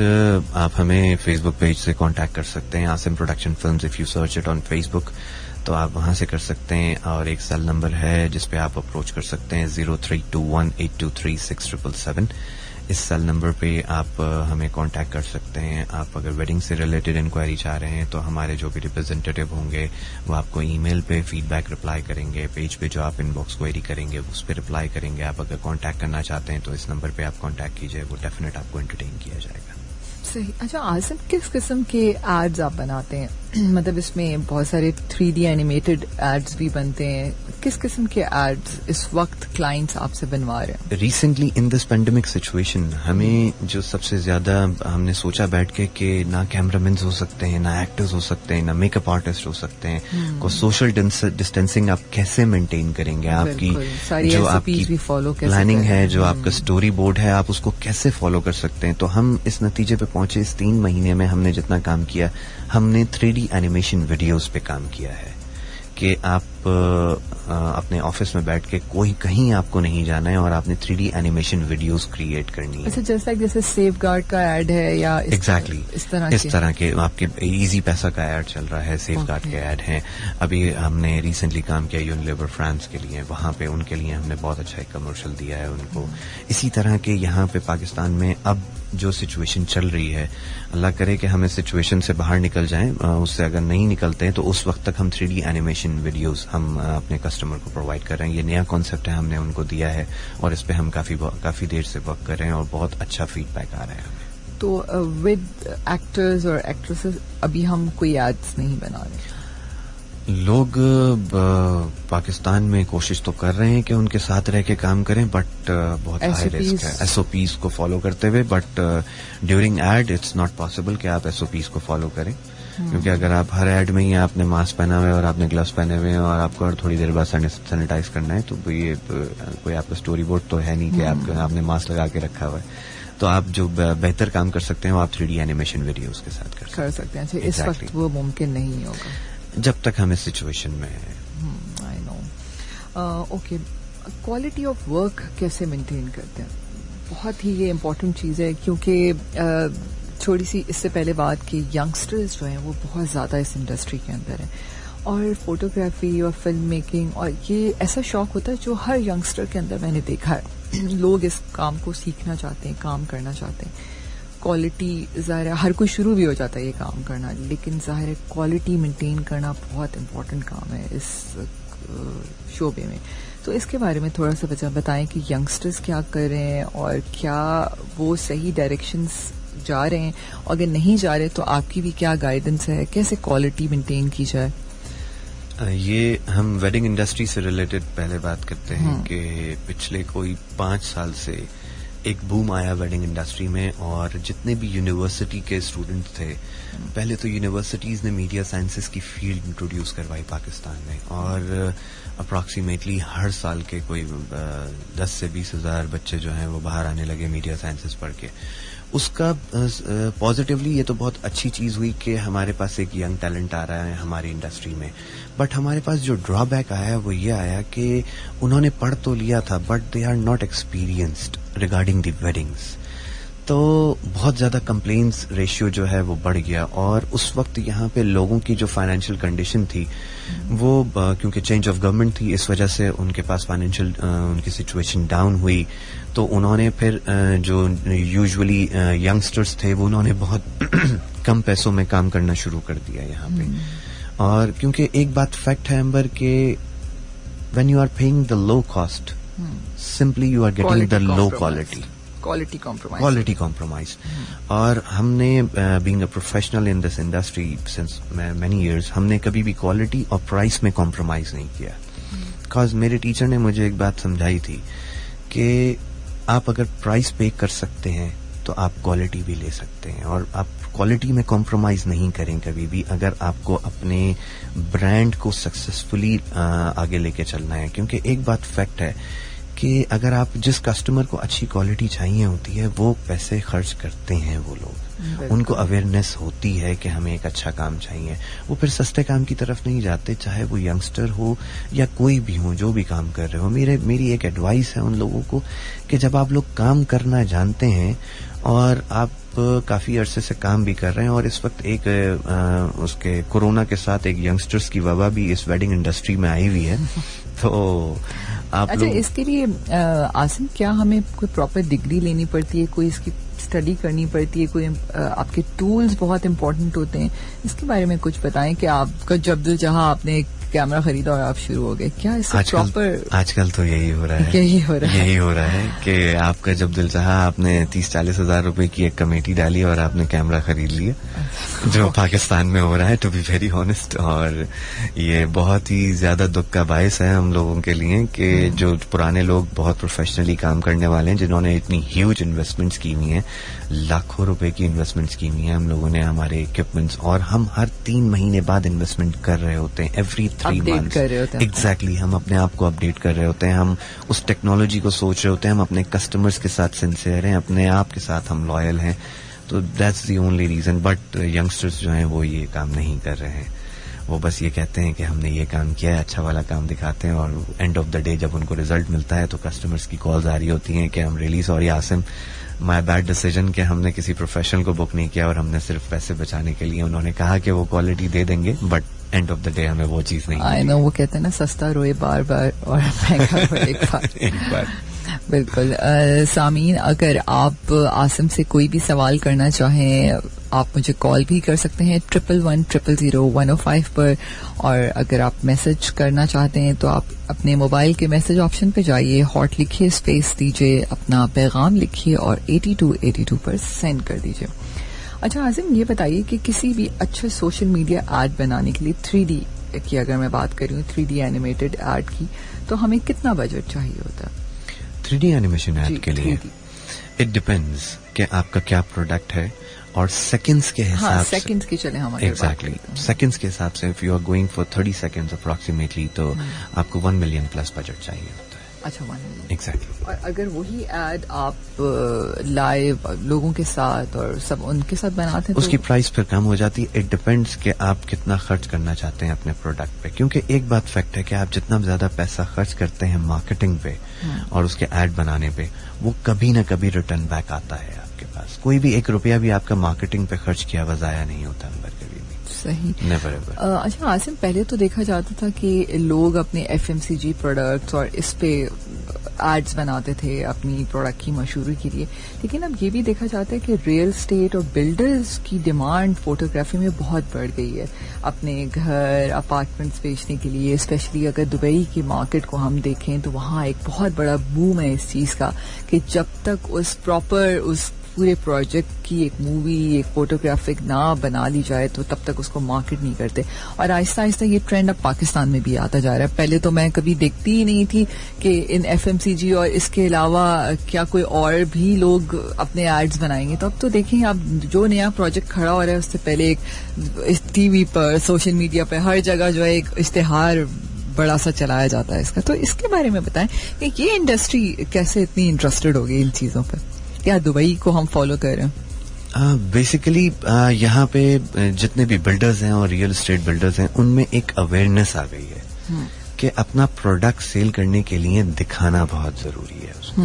आप हमें फेसबुक पेज से कांटेक्ट कर सकते हैं, Asim production films. If you search it on Facebook तो आप वहां से कर सकते हैं। और एक सेल नंबर है जिस पे आप अप्रोच कर सकते हैं, 0321823677। इस सेल नंबर पे आप हमें कांटेक्ट कर सकते हैं। आप अगर वेडिंग से रिलेटेड इंक्वायरी चाह रहे हैं तो हमारे जो भी रिप्रेजेंटेटिव होंगे वो आपको ईमेल पे फीडबैक रिप्लाई करेंगे, पेज पे जो आप इनबॉक्स क्वेरी करेंगे उस पर रिप्लाई करेंगे। आप अगर कांटेक्ट करना चाहते हैं तो इस नंबर पे आप कांटेक्ट कीजिए, वो डेफिनेट आपको एंटरटेन किया जाएगा। सही। अच्छा आसिम, किस किस्म के एड्स आप बनाते हैं? मतलब इसमें बहुत सारे 3D एनिमेटेड एड्स भी बनते हैं, किस किस्म के एड्स इस वक्त क्लाइंट्स आपसे बनवा रहे हैं? Recently in this pandemic situation हमें जो सबसे ज्यादा हमने सोचा बैठ के कि ना कैमरामैन हो सकते हैं, ना एक्टर्स हो सकते हैं, ना मेकअप आर्टिस्ट हो सकते हैं, को सोशल डिस्टेंसिंग आप कैसे मेंटेन करेंगे, आपकी जो आपकी प्लानिंग है, जो आपका स्टोरी बोर्ड है, आप उसको कैसे फॉलो कर सकते हैं. तो हम इस नतीजे पे पहुंचे. इस 3 महीने में हमने जितना काम किया, हमने 3D एनिमेशन वीडियोस पे काम किया है कि आप अपने ऑफिस में बैठ के कोई कहीं आपको नहीं जाना है और आपने 3D एनिमेशन वीडियोस क्रिएट करनी है. अच्छा, जस्ट लाइक जैसे सेफ गार्ड का ऐड है या एग्जैक्टली इस तरह के आपके इजी पैसा का ऐड चल रहा है, सेफ गार्ड के ऐड हैं. अभी हमने रिसेंटली काम किया यूनिलीवर फ्रांस के लिए, वहां पे उनके लिए हमने बहुत अच्छा एक कमर्शियल दिया है उनको. इसी तरह के यहाँ पे पाकिस्तान में अब जो सिचुएशन चल रही है, अल्लाह करे कि हम इस सिचुएशन से बाहर निकल जाएं. उससे अगर नहीं निकलते हैं तो उस वक्त तक हम 3D एनिमेशन वीडियोस हम अपने कस्टमर को प्रोवाइड कर रहे हैं. ये नया कॉन्सेप्ट है, हमने उनको दिया है और इस पे हम काफी देर से वर्क कर रहे हैं और बहुत अच्छा फीडबैक आ रहा है हमें. तो विद एक्टर्स और एक्ट्रेसेस अभी हम कोई एड्स नहीं बना रहे. लोग पाकिस्तान में कोशिश तो कर रहे हैं कि उनके साथ रह के काम करें, बट बहुत हाई रिस्क है SOPs को फॉलो करते हुए. But during Eid it's not possible कि आप SOPs को फॉलो करें, क्योंकि अगर आप हर एड में ही आपने मास्क पहना हुआ है और आपने ग्लव्स पहने हुए हैं और आपको और थोड़ी देर बाद सैनिटाइज करना है, तो ये कोई आपका स्टोरी बोर्ड तो है नहीं कि आपने मास्क लगा के रखा हुआ है. तो आप जो बेहतर काम कर सकते हैं वो आप 3D एनिमेशन वीडियोस के साथ कर सकते हैं. इस वक्त वो मुमकिन नहीं होगा जब तक हम इस सिचुएशन में हैं. I know. Okay, quality of work कैसे मेंटेन करते हैं? बहुत ही ये इम्पोर्टेंट चीज़ है, क्योंकि थोड़ी सी इससे पहले बात की, यंगस्टर्स जो हैं वो बहुत ज़्यादा इस इंडस्ट्री के अंदर हैं और फोटोग्राफी और फिल्म मेकिंग, और ये ऐसा शौक होता है जो हर यंगस्टर के अंदर मैंने देखा है. लोग इस काम को सीखना चाहते हैं, काम करना चाहते हैं. क्वालिटी ज़ाहिर है हर कोई शुरू भी हो जाता है ये काम करना, लेकिन ज़ाहिर है क्वालिटी मेंटेन करना बहुत इम्पोर्टेंट काम है इस शोबे में. तो इसके बारे में थोड़ा सा बताएं कि यंगस्टर्स क्या कर रहे हैं और क्या वो सही डायरेक्शंस जा रहे हैं, अगर नहीं जा रहे तो आपकी भी क्या गाइडेंस है, कैसे क्वालिटी मेंटेन की जाए? ये हम वेडिंग इंडस्ट्री से रिलेटेड पहले बात करते हैं कि पिछले कोई 5 साल से एक बूम आया वेडिंग इंडस्ट्री में, और जितने भी यूनिवर्सिटी के स्टूडेंट थे, पहले तो यूनिवर्सिटीज ने मीडिया साइंसेस की फील्ड इंट्रोड्यूस करवाई पाकिस्तान में, और अप्रॉक्सीमेटली हर साल के कोई 10 से 20 हजार बच्चे जो हैं वो बाहर आने लगे मीडिया साइंसेस पढ़ के. उसका पॉजिटिवली ये तो बहुत अच्छी चीज हुई कि हमारे पास एक यंग टैलेंट आ रहा है हमारी इंडस्ट्री में. बट हमारे पास जो ड्रॉबैक आया वो ये आया कि उन्होंने पढ़ तो लिया था, but they are not experienced regarding the weddings. तो बहुत ज्यादा कंप्लेन्स रेशियो जो है वो बढ़ गया, और उस वक्त यहाँ पे लोगों की जो फाइनेंशियल कंडीशन थी वो क्योंकि चेंज ऑफ गवर्नमेंट थी, इस वजह से उनके पास फाइनेंशियल उनकी सिचुएशन डाउन हुई. तो उन्होंने फिर जो यूजुअली यंगस्टर्स थे वो उन्होंने बहुत कम पैसों में काम करना शुरू कर दिया यहाँ पे. और क्योंकि एक बात फैक्ट है अंबर के, when you are paying the low cost, simply you are getting the low quality compromise. और हमने being a professional in this industry since many years, हमने कभी भी क्वालिटी और प्राइस में कॉम्प्रोमाइज नहीं किया. बिकॉज मेरे टीचर ने मुझे एक बात समझाई थी कि आप अगर प्राइस पे कर सकते हैं तो आप क्वालिटी भी ले सकते हैं, और आप क्वालिटी में कॉम्प्रोमाइज नहीं करें कभी भी, अगर आपको अपने ब्रांड को सक्सेसफुली आगे लेके चलना है. क्योंकि एक बात फैक्ट है कि अगर आप जिस कस्टमर को अच्छी क्वालिटी चाहिए होती है वो पैसे खर्च करते हैं, वो लोग, उनको अवेयरनेस होती है कि हमें एक अच्छा काम चाहिए, वो फिर सस्ते काम की तरफ नहीं जाते, चाहे वो यंगस्टर हो या कोई भी हो जो भी काम कर रहे हो. मेरी एक एडवाइस है उन लोगों को कि जब आप लोग काम करना जानते हैं और आप काफी अरसे से काम भी कर रहे हैं, और इस वक्त एक उसके कोरोना के साथ एक यंगस्टर्स की वबा भी इस वेडिंग इंडस्ट्री में आई हुई है, तो आप अच्छा इसके लिए आसिम क्या हमें कोई प्रॉपर डिग्री लेनी पड़ती है, कोई इसकी स्टडी करनी पड़ती है, कोई आपके टूल्स बहुत इंपॉर्टेंट होते हैं, इसके बारे में कुछ बताएं कि आपका जब जहां आपने कैमरा खरीदा और आप शुरू हो गए? क्या इससे प्रॉपर? आजकल तो यही हो रहा है, यही हो रहा है कि आपका जब दिल चाहा आपने 30-40 हजार रुपए की एक कमेटी डाली और आपने कैमरा खरीद लिया, जो पाकिस्तान में हो रहा है, टू बी वेरी ऑनेस्ट। और ये बहुत ही ज्यादा दुख का बायस है हम लोगों के लिए कि जो पुराने लोग बहुत प्रोफेशनली काम करने वाले हैं, जिन्होंने इतनी ह्यूज इन्वेस्टमेंट्स की हुई हैं, लाखों रुपए की इन्वेस्टमेंट्स की हुई हैं हम लोगों ने हमारे इक्विपमेंट्स, और हम हर 3 महीने बाद इन्वेस्टमेंट कर रहे होते हैं, एवरी 3 मंथ्स एग्जैक्टली हम अपने आप को अपडेट कर रहे होते हैं, हम उस टेक्नोलॉजी को सोच रहे होते हैं, हम अपने कस्टमर्स के साथ सिंसियर हैं, अपने आप के साथ हम लॉयल हैं। तो that's the only reason. But youngsters जो हैं वो ये काम नहीं कर रहे हैं, वो बस ये कहते हैं कि हमने ये काम किया है, अच्छा वाला काम दिखाते हैं, और एंड ऑफ द डे जब उनको रिजल्ट मिलता है तो कस्टमर्स की कॉल्स आ रही होती हैं कि हम really sorry Asim, my bad decision कि हमने किसी प्रोफेशनल को बुक नहीं किया और हमने सिर्फ पैसे बचाने के लिए, उन्होंने कहा कि वो क्वालिटी दे देंगे but end of the day हमें वो चीज नहीं। आई नो, वो कहते हैं ना, सस्ता रोए बार बार और महंगा रोए एक बार। बिल्कुल। सामीन, अगर आप आसिम से कोई भी सवाल करना चाहें, आप मुझे कॉल भी कर सकते हैं 1110000105 पर, और अगर आप मैसेज करना चाहते हैं तो आप अपने मोबाइल के मैसेज ऑप्शन पे जाइए, हॉट लिखिए, स्पेस दीजिए, अपना पैगाम लिखिए और 8282 पर सेंड कर दीजिए। अच्छा आसिम, ये बताइए कि किसी भी अच्छे सोशल मीडिया एड बनाने के लिए 3D की अगर मैं बात करूँ, 3D एनिमेटेड एड की, तो हमें कितना बजट चाहिए होता है 3D एनिमेशन ऐड के लिए? इट डिपेंड्स कि आपका क्या प्रोडक्ट है और सेकंड्स के हिसाब से। सेकंड्स की चले हमारे एग्जैक्टली सेकंड्स के हिसाब से, if you are going for 30 seconds approximately, तो आपको 1 मिलियन प्लस बजट चाहिए होता है। अच्छा, 1 मिलियन एग्जैक्टली। और अगर वही एड आप लाइव लोगों के साथ और सब उनके साथ बनाते हैं उसकी प्राइस फिर कम हो जाती है। इट डिपेंड्स कि आप कितना खर्च करना चाहते हैं अपने प्रोडक्ट पे, क्योंकि एक बात फैक्ट है कि आप जितना ज्यादा पैसा खर्च करते हैं मार्केटिंग पे और उसके एड बनाने पे, वो कभी ना कभी रिटर्न बैक आता है आपके पास। कोई भी 1 रुपया भी आपका मार्केटिंग पे खर्च किया हुआ जाया नहीं होता अंदर कभी भी। सही, नेवर एवर। अच्छा आसिम, पहले तो देखा जाता था कि लोग अपने FMCG प्रोडक्ट्स और इस पे एड्स बनाते थे अपनी प्रोडक्ट की मशहूरी के लिए, लेकिन अब ये भी देखा जाता है कि रियल स्टेट और बिल्डर्स की डिमांड फोटोग्राफी में बहुत बढ़ गई है अपने घर अपार्टमेंट्स बेचने के लिए। स्पेशली अगर दुबई की मार्केट को हम देखें तो वहाँ एक बहुत बड़ा बूम है इस चीज़ का कि जब तक उस पूरे प्रोजेक्ट की एक मूवी, एक फोटोग्राफिक ना बना ली जाए तो तब तक उसको मार्केट नहीं करते। और आहिस्ता आहिस्ता ये ट्रेंड अब पाकिस्तान में भी आता जा रहा है। पहले तो मैं कभी देखती ही नहीं थी कि इन FMCG और इसके अलावा क्या कोई और भी लोग अपने एड्स बनाएंगे, तो अब तो देखें आप, जो नया प्रोजेक्ट खड़ा हो रहा है उससे पहले एक TV पर, सोशल मीडिया पर, हर जगह जो है एक इश्तेहार बड़ा सा चलाया जाता है इसका। तो इसके बारे में बताएं कि ये इंडस्ट्री कैसे इतनी इंटरेस्टेड हो गई इन चीज़ों पर, क्या दुबई को हम फॉलो कर रहे हैं? बेसिकली यहाँ पे जितने भी बिल्डर्स हैं और रियल एस्टेट बिल्डर्स हैं, उनमें एक अवेयरनेस आ गई है कि अपना प्रोडक्ट सेल करने के लिए दिखाना बहुत जरूरी है उसको।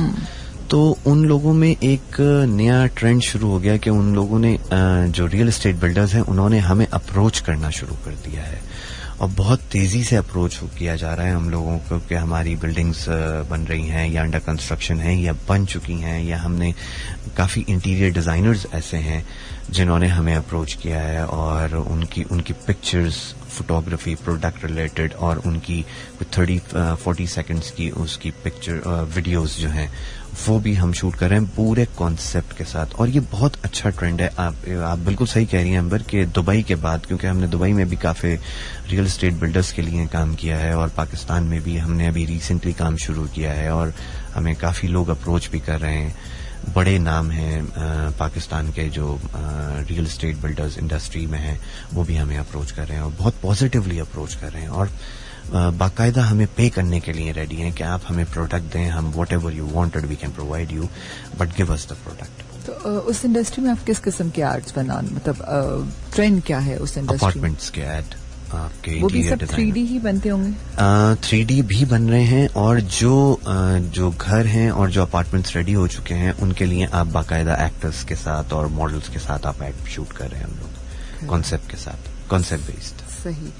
तो उन लोगों में एक नया ट्रेंड शुरू हो गया कि उन लोगों ने, जो रियल एस्टेट बिल्डर्स हैं, उन्होंने हमें अप्रोच करना शुरू कर दिया है और बहुत तेजी से अप्रोच किया जा रहा है हम लोगों को कि हमारी बिल्डिंग्स बन रही हैं या अंडर कंस्ट्रक्शन हैं या बन चुकी हैं, या हमने काफ़ी इंटीरियर डिज़ाइनर्स ऐसे हैं जिन्होंने हमें अप्रोच किया है और उनकी पिक्चर्स, फोटोग्राफी, प्रोडक्ट रिलेटेड और उनकी 30-40 सेकंड्स की उसकी पिक्चर वीडियोस जो हैं वो भी हम शूट कर रहे हैं पूरे कॉन्सेप्ट के साथ। और ये बहुत अच्छा ट्रेंड है। आप बिल्कुल सही कह रही हैं अंबर कि दुबई के बाद, क्योंकि हमने दुबई में भी काफ़ी रियल एस्टेट बिल्डर्स के लिए काम किया है और पाकिस्तान में भी हमने अभी रिसेंटली काम शुरू किया है और हमें काफ़ी लोग अप्रोच भी कर रहे हैं। बड़े नाम हैं पाकिस्तान के जो रियल एस्टेट बिल्डर्स इंडस्ट्री में हैं, वो भी हमें अप्रोच कर रहे हैं और बहुत पॉजिटिवली अप्रोच कर रहे हैं और बाकायदा हमें पे करने के लिए रेडी हैं कि आप हमें प्रोडक्ट दें, हम whatever you wanted we can provide you, but give us the product. तो उस इंडस्ट्री में आप किस किस्म के एड्स बनाने, मतलब ट्रेंड क्या है उस इंडस्ट्री? अपार्टमेंट्स के एड आपके, वो भी सब 3D ही बनते होंगे? 3D भी बन रहे हैं और जो घर हैं और जो अपार्टमेंट्स रेडी हो चुके हैं उनके लिए आप बाकायदा एक्टर्स के साथ और मॉडल्स के साथ आप एड शूट कर रहे हैं हम लोग कॉन्सेप्ट के साथ, कॉन्सेप्ट बेस्ड। सही।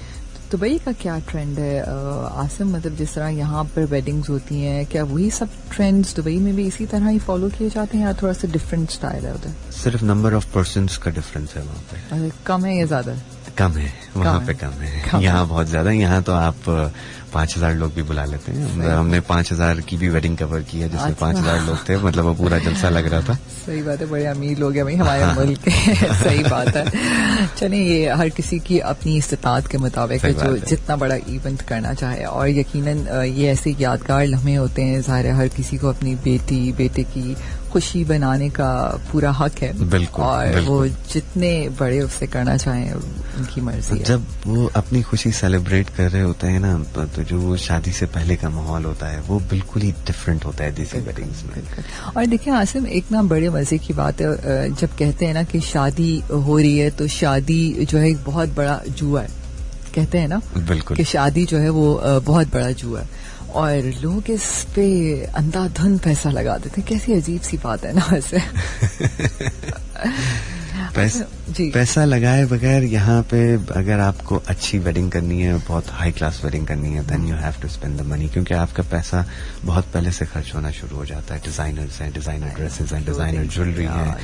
दुबई का क्या ट्रेंड है आसिम, मतलब जिस तरह यहाँ पर वेडिंग्स होती हैं, क्या वही सब ट्रेंड्स दुबई में भी इसी तरह ही फॉलो किए जाते हैं या थोड़ा सा डिफरेंट स्टाइल है उधर? सिर्फ नंबर ऑफ पर्सन्स का डिफरेंस है वहाँ पे। कम है या ज्यादा? कम है, वहाँ पे कम है। यहाँ बहुत ज्यादा, यहाँ तो आप 5,000 लोग भी बुला लेते हैं। हमने 5,000 की भी वेडिंग कवर की है जिसमें 5,000 लोग थे, मतलब वो पूरा जलसा लग रहा था। सही बात है, बड़े अमीर लोग हैं भाई हमारे मुल्क के। सही बात है। चलिए, ये हर किसी की अपनी इस्तिताअत के मुताबिक है जो जितना बड़ा इवेंट करना चाहे, और यकीनन ये ऐसे यादगार लम्हे होते हैं। ज़ाहिर है हर किसी को अपनी बेटे की खुशी बनाने का पूरा हक है। बिल्कुल, और बिल्कुल। वो जितने बड़े उससे करना चाहें उनकी मर्जी है। जब वो अपनी खुशी सेलिब्रेट कर रहे होते हैं ना, तो जो वो शादी से पहले का माहौल होता है वो बिल्कुल ही डिफरेंट होता है देसी वेडिंग्स में। और देखिए आसिम, एक ना बड़े मजे की बात है, जब कहते हैं ना कि शादी हो रही है तो शादी जो है एक बहुत बड़ा जुआ है, कहते हैं ना बिल्कुल कि शादी जो है वो बहुत बड़ा जुआ है, और लोग इस पे अंधाधुन पैसा लगा देते हैं। कैसी अजीब सी बात है ना वैसे। पैसा लगाए बगैर यहाँ पे अगर आपको अच्छी वेडिंग करनी है, बहुत हाई क्लास वेडिंग करनी है, then you have to spend the money, क्योंकि आपका पैसा बहुत पहले से खर्च होना शुरू हो जाता है। डिजाइनर्स हैं, डिजाइनर ड्रेसेस हैं, डिजाइनर ज्वेलरी है,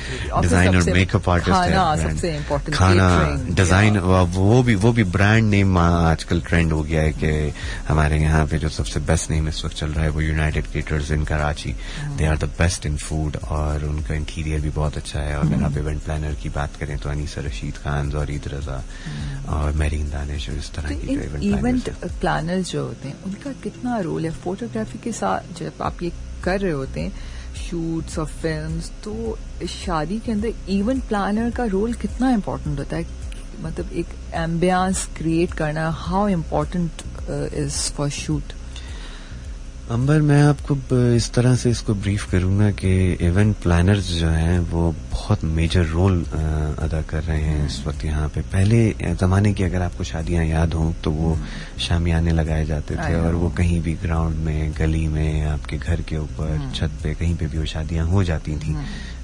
डिजाइनर मेकअप आर्टिस्ट है, खाना डिजाइन, वो भी ब्रांड नेम आजकल ट्रेंड हो गया है कि हमारे यहाँ पे जो सबसे बेस्ट नेम इस वक्त चल रहा है वो United Caterers in Karachi. They are the best in food, और उनका इंटीरियर भी बहुत अच्छा है। अगर आप इवेंट प्लानर की बात करें तो अनीसा रशीद खान, ज़ौरीद रजा और मैरीन दानिश, इस तरह की जो इवेंट प्लानर्स जो होते हैं उनका कितना रोल है फोटोग्राफी के साथ? जब आप ये कर रहे होते हैं शूट्स और फिल्म्स, तो शादी के अंदर इवेंट प्लानर का रोल कितना इम्पोर्टेंट होता है? मतलब एक एम्बियंस क्रिएट करना, how important is for shoot? Ambar, मैं आपको इस तरह से इसको ब्रीफ करूंगा कि इवेंट प्लानर्स जो हैं वो बहुत मेजर रोल अदा कर रहे हैं इस वक्त यहाँ पे। पहले जमाने की अगर आपको शादियां याद हों तो वो शामियाने लगाए जाते थे, और वो कहीं भी ग्राउंड में, गली में, आपके घर के ऊपर, छत पे, कहीं पे भी वो शादियां हो जाती थी।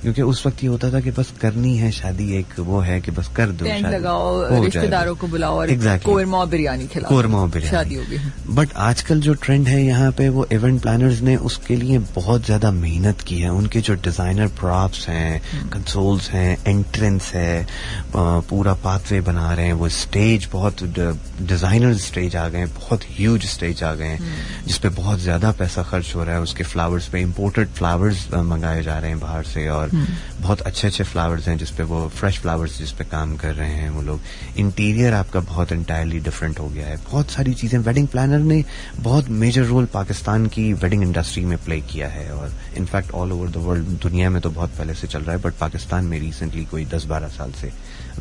क्योंकि उस वक्त ये होता था कि बस करनी है शादी, एक वो है कि बस कर दो, टेंट लगाओ, रिश्तेदारों को बुलाओ और कोरमा बिरयानी खिलाओ, कोरमा बिरयानी, शादी होगी। बट आजकल जो ट्रेंड है यहाँ पे, वो इवेंट प्लानर्स ने उसके लिए बहुत ज्यादा मेहनत की है। उनके जो डिजाइनर प्रॉप्स हैं, कंसोल्स हैं, एंट्रेंस है, पूरा पाथवे बना रहे हैं, वो स्टेज, बहुत डिजाइनर स्टेज आ गए हैं, बहुत ह्यूज स्टेज आ गए हैं जिसपे बहुत ज्यादा पैसा खर्च हो रहा है। उसके फ्लावर्स पे इम्पोर्टेड फ्लावर्स मंगाए जा रहे हैं बाहर से, और बहुत अच्छे अच्छे फ्लावर्स हैं जिसपे वो फ्रेश फ्लावर्स जिसपे काम कर रहे हैं वो लोग। इंटीरियर आपका बहुत इंटायरली डिफरेंट हो गया है। बहुत सारी चीजें वेडिंग प्लानर ने बहुत मेजर रोल पाकिस्तान की वेडिंग इंडस्ट्री में प्ले किया है, और in fact all over the world, दुनिया में तो बहुत पहले से चल रहा है, बट पाकिस्तान में रिसेंटली कोई 10-12 साल से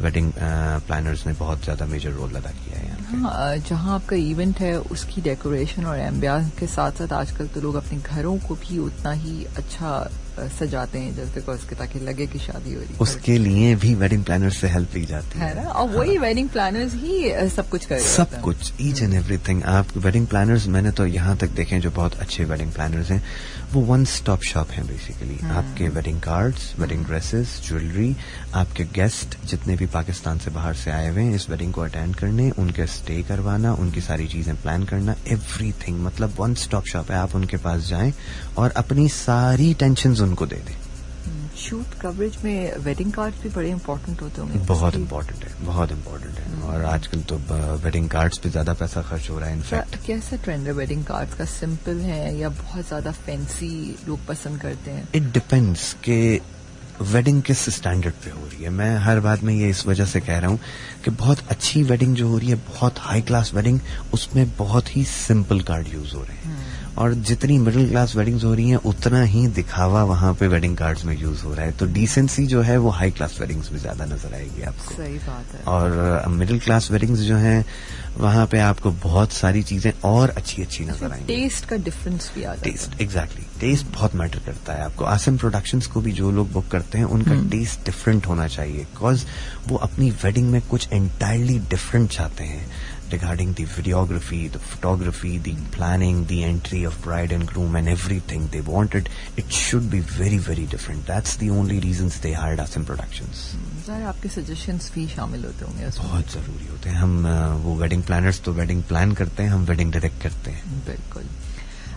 वेडिंग प्लानर्स ने बहुत ज्यादा मेजर रोल अदा किया है। हाँ, जहाँ आपका इवेंट है उसकी डेकोरेशन और एम्बियंस के साथ साथ आजकल तो लोग अपने घरों को भी उतना ही अच्छा सजाते हैं जस्ट बिकॉज के, ताकि लगे कि शादी हो रही है। उसके लिए भी वेडिंग प्लानर से हेल्प ली जाती है ना, और वही वेडिंग प्लानर्स ही सब कुछ कर रहे हैं, सब कुछ, ईच एंड एवरीथिंग। आप वेडिंग प्लानर्स, मैंने तो यहाँ तक देखे हैं जो बहुत अच्छे वेडिंग प्लानर्स हैं, वो वन स्टॉप शॉप हैं बेसिकली। आपके wedding cards, wedding dresses, jewellery, आपके गेस्ट जितने भी पाकिस्तान से बाहर से आए हुए हैं इस वेडिंग को अटेंड करने, उनके स्टे करवाना, उनकी सारी चीजें प्लान करना, एवरीथिंग, मतलब वन स्टॉप शॉप है। आप उनके पास जाएं और अपनी सारी टेंशन्स उनको दे दें। शूट कवरेज में वेडिंग कार्ड्स भी बड़े इंपॉर्टेंट होते होंगे। बहुत इंपॉर्टेंट है, बहुत इंपॉर्टेंट है, और आजकल तो वेडिंग कार्ड्स पे ज्यादा पैसा खर्च हो रहा है। इनफैक्ट कैसा ट्रेंड है वेडिंग कार्ड्स का? सिंपल है या बहुत ज्यादा फैंसी लोग पसंद करते हैं? इट डिपेंड्स कि वेडिंग किस स्टैंडर्ड पे हो रही है। मैं हर बात में ये इस वजह से कह रहा हूँ कि बहुत अच्छी वेडिंग जो हो रही है, बहुत हाई क्लास वेडिंग, उसमें बहुत ही सिंपल कार्ड यूज हो रहे हैं, और जितनी मिडिल क्लास वेडिंग्स हो रही हैं उतना ही दिखावा वहां पे वेडिंग कार्ड्स में यूज हो रहा है। तो डिसेंसी जो है वो हाई क्लास वेडिंग्स में ज्यादा नजर आएगी आपको। सही बात है। और मिडिल क्लास वेडिंग्स जो हैं वहां पे आपको बहुत सारी चीजें और अच्छी अच्छी नजर आएंगी। टेस्ट का डिफरेंस भी आता है। टेस्ट, एग्जैक्टली, टेस्ट बहुत मैटर करता है आपको। आसिम प्रोडक्शंस को भी जो लोग बुक करते हैं उनका टेस्ट डिफरेंट होना चाहिए, बिकॉज वो अपनी वेडिंग में कुछ एंटायरली डिफरेंट चाहते हैं regarding the videography, the photography, the planning, the entry of bride and groom and everything. They wanted it should be very, very different. That's the only reasons they hired us in productions. Sir, आपके suggestions भी शामिल होते होंगे उसमें? बहुत जरूरी होते हैं। हम वो वेडिंग प्लानर्स तो वेडिंग प्लान करते हैं, हम वेडिंग डायरेक्ट करते हैं। बिल्कुल।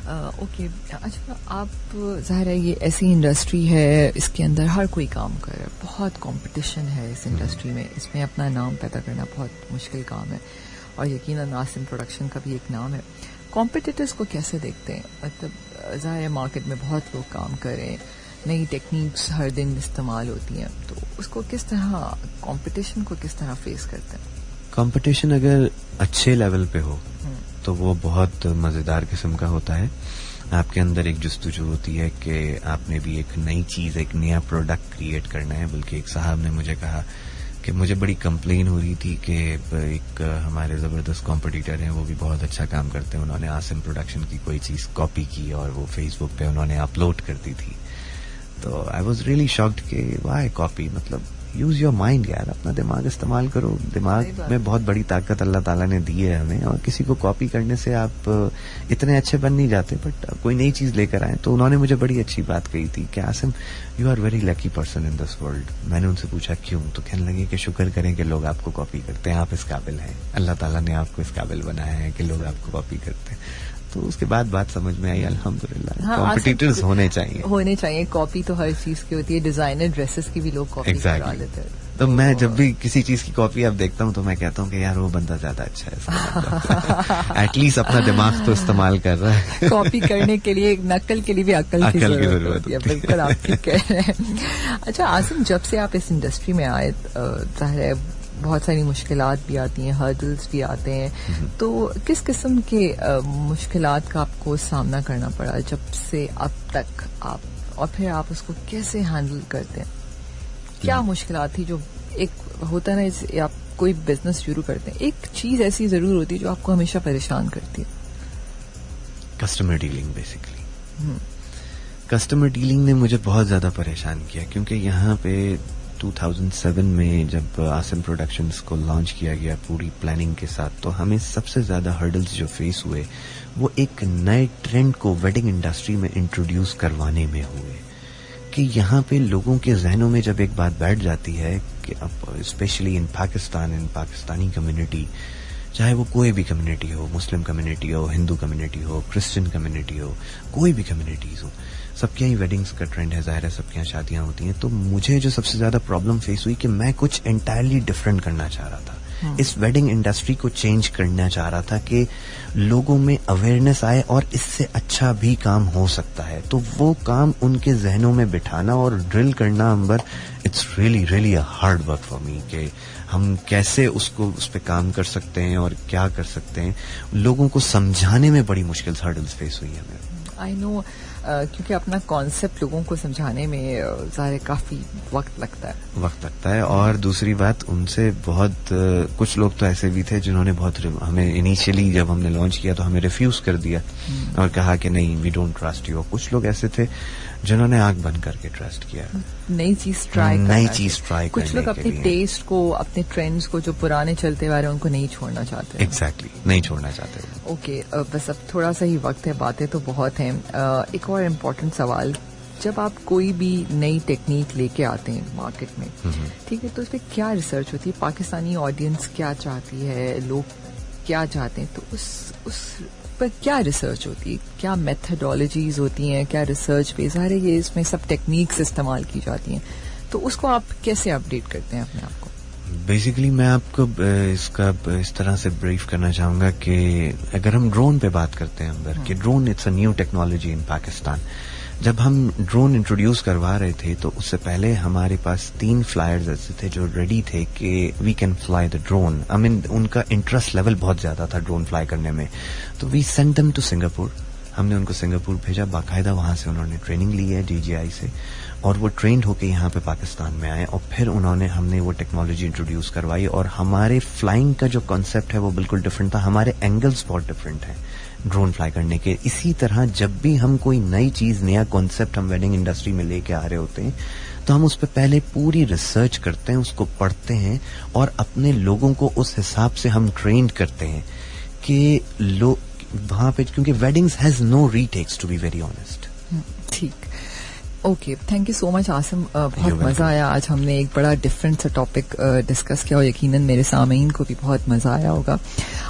ओके, अच्छा, आप ज़ाहिर है ये ऐसी इंडस्ट्री है, इसके अंदर हर कोई काम कर रहा है, बहुत कंपटीशन है इस इंडस्ट्री में, इसमें अपना नाम पैदा करना बहुत मुश्किल काम है और यकीनन आसिम प्रोडक्शन का भी एक नाम है। कॉम्पिटिटर्स को कैसे देखते हैं? मतलब ज़ाहिर है मार्केट में बहुत लोग काम कर रहे हैं, नई टेक्निक्स हर दिन इस्तेमाल होती हैं, तो उसको किस तरह, कंपटीशन को किस तरह फेस करते हैं? कंपटीशन अगर अच्छे लेवल पे हो तो वो बहुत मजेदार किस्म का होता है। आपके अंदर एक जुस्तजू होती है कि आपने भी एक नई चीज, एक नया प्रोडक्ट क्रिएट करना है। बल्कि एक साहब ने मुझे कहा कि मुझे बड़ी कंप्लेन हो रही थी कि एक हमारे जबरदस्त कॉम्पिटिटर हैं, वो भी बहुत अच्छा काम करते हैं, उन्होंने आसिम प्रोडक्शन की कोई चीज कॉपी की और वो फेसबुक पे उन्होंने अपलोड कर दी थी। तो आई वॉज रियली शॉक्ड कि वाई कॉपी, मतलब यूज योर माइंड यार, अपना दिमाग इस्तेमाल करो। दिमाग में बहुत बड़ी ताकत अल्लाह ताला ने दी है हमें, और किसी को कॉपी करने से आप इतने अच्छे बन नहीं जाते, बट कोई नई चीज लेकर आए। तो उन्होंने मुझे बड़ी अच्छी बात कही थी कि Asim, you are very lucky person in this world. मैंने उनसे पूछा क्यों, तो कहने लगे कि शुक्र करें कि लोग आपको कॉपी करते हैं, आप इस काबिल हैं, अल्लाह ताला ने आपको इस काबिल बनाया है कि लोग आपको कॉपी करते हैं। तो उसके बाद बात समझ में आई, अल्हम्दुलिल्लाह, कॉम्पिटिटर्स होने चाहिए। कॉपी तो हर चीज की होती है, डिजाइनर ड्रेसेस की भी लोग कॉपी करा लेते हैं। तो मैं जब भी किसी चीज की कॉपी आप देखता हूँ तो मैं कहता हूँ कि यार वो बंदा ज्यादा अच्छा है, एटलीस्ट अपना दिमाग तो इस्तेमाल कर रहा है। कॉपी करने के लिए, नकल के लिए भी अक्ल की जरूरत होती है। बिल्कुल आप ठीक कह रहे हैं। अच्छा आसिम, जब से आप इस इंडस्ट्री में आए, जाहिर है बहुत सारी मुश्किलात भी आती हैं, हर्डल्स भी आते हैं, तो किस किस्म के मुश्किलात का आपको सामना करना पड़ा जब से अब तक आप, और फिर आप उसको कैसे हैंडल करते हैं? क्या मुश्किलात थी? जो एक होता है ना, आप कोई बिजनेस शुरू करते हैं, एक चीज ऐसी जरूर होती है जो आपको हमेशा परेशान करती है। Customer dealing basically. Customer dealing ने मुझे बहुत ज्यादा परेशान किया, क्योंकि यहाँ पे 2007 में जब आसिम प्रोडक्शंस को लॉन्च किया गया पूरी प्लानिंग के साथ, तो हमें सबसे ज्यादा हर्डल्स जो फेस हुए वो एक नए ट्रेंड को वेडिंग इंडस्ट्री में इंट्रोड्यूस करवाने में हुए। कि यहाँ पे लोगों के जहनों में जब एक बात बैठ जाती है कि अब specially in Pakistan, in Pakistani community, चाहे वो कोई भी कम्युनिटी हो, मुस्लिम कम्युनिटी हो, हिंदू कम्युनिटी हो, क्रिश्चियन कम्युनिटी हो, कोई भी कम्युनिटीज हो, सबके यहाँ वेडिंग्स का ट्रेंड है, जाहिर है सबके यहाँ शादियां होती हैं। तो मुझे जो सबसे ज्यादा प्रॉब्लम फेस हुई कि मैं कुछ एंटायरली डिफरेंट करना चाह रहा था, इस वेडिंग इंडस्ट्री को चेंज करना चाह रहा था कि लोगों में अवेयरनेस आए और इससे अच्छा भी काम हो सकता है। तो वो काम उनके जहनों में बिठाना और ड्रिल करना, Ambar, it's really really a hard work for me कि हम कैसे उसको उस पर काम कर सकते हैं और क्या कर सकते हैं। लोगों को समझाने में बड़ी मुश्किल हर्डल्स फेस हुई है हमें। आई नो, क्योंकि अपना कॉन्सेप्ट लोगों को समझाने में ज़ाहिर काफी वक्त लगता है। और दूसरी बात, उनसे बहुत कुछ लोग तो ऐसे भी थे जिन्होंने बहुत हमें इनिशियली जब हमने लॉन्च किया तो हमें रिफ्यूज कर दिया और कहा कि नहीं, वी डोंट ट्रस्ट यू। कुछ लोग ऐसे थे जिन्होंने आंख बंद करके ट्रस्ट किया, नई चीज ट्राई कुछ लोग अपने टेस्ट को, अपने ट्रेंड्स को, जो पुराने चलते आ रहे हैं उनको नहीं छोड़ना चाहते। एग्जैक्टली, नहीं छोड़ना चाहते। ओके, बस अब थोड़ा सा ही वक्त है, बातें तो बहुत हैं। एक और इम्पोर्टेंट सवाल, जब आप कोई भी नई टेक्निक लेके आते हैं मार्केट में, ठीक है, तो उस पर क्या रिसर्च होती है? पाकिस्तानी ऑडियंस क्या चाहती है, लोग क्या चाहते हैं, तो उस पर क्या रिसर्च होती है? क्या मेथडोलॉजीज होती हैं? क्या रिसर्च बेस है? ये इसमें सब टेक्निक्स इस्तेमाल की जाती हैं, तो उसको आप कैसे अपडेट करते हैं अपने आप को? बेसिकली मैं आपको इसका इस तरह से ब्रीफ करना चाहूंगा कि अगर हम ड्रोन पे बात करते हैं अंदर, कि drone it's a new technology in Pakistan. जब हम ड्रोन इंट्रोड्यूस करवा रहे थे तो उससे पहले हमारे पास 3 फ्लायर्स ऐसे थे जो रेडी थे कि we can fly the drone. I mean उनका इंटरेस्ट लेवल बहुत ज्यादा था ड्रोन फ्लाई करने में, तो we sent them to Singapore. हमने उनको सिंगापुर भेजा, बाकायदा वहां से उन्होंने ट्रेनिंग ली है DJI से, और वो ट्रेंड होके यहाँ पे पाकिस्तान में आए, और फिर हमने वो टेक्नोलॉजी इंट्रोड्यूस करवाई। और हमारे फ्लाइंग का जो कॉन्सेप्ट है वो बिल्कुल डिफरेंट था, हमारे एंगल्स बहुत डिफरेंट हैं ड्रोन फ्लाई करने के। इसी तरह जब भी हम कोई नई चीज, नया कॉन्सेप्ट हम वेडिंग इंडस्ट्री में लेके आ रहे होते हैं, तो हम उस पर पहले पूरी रिसर्च करते हैं, उसको पढ़ते हैं और अपने लोगों को उस हिसाब से हम ट्रेन करते हैं कि लोग वहां पे, क्योंकि weddings has no retakes, to be very honest. ठीक, okay, thank you so much Asim, बहुत मजा आया। आज हमने एक बड़ा डिफरेंट सा टॉपिक डिस्कस किया और यकीनन मेरे सामीन को भी बहुत मजा आया होगा।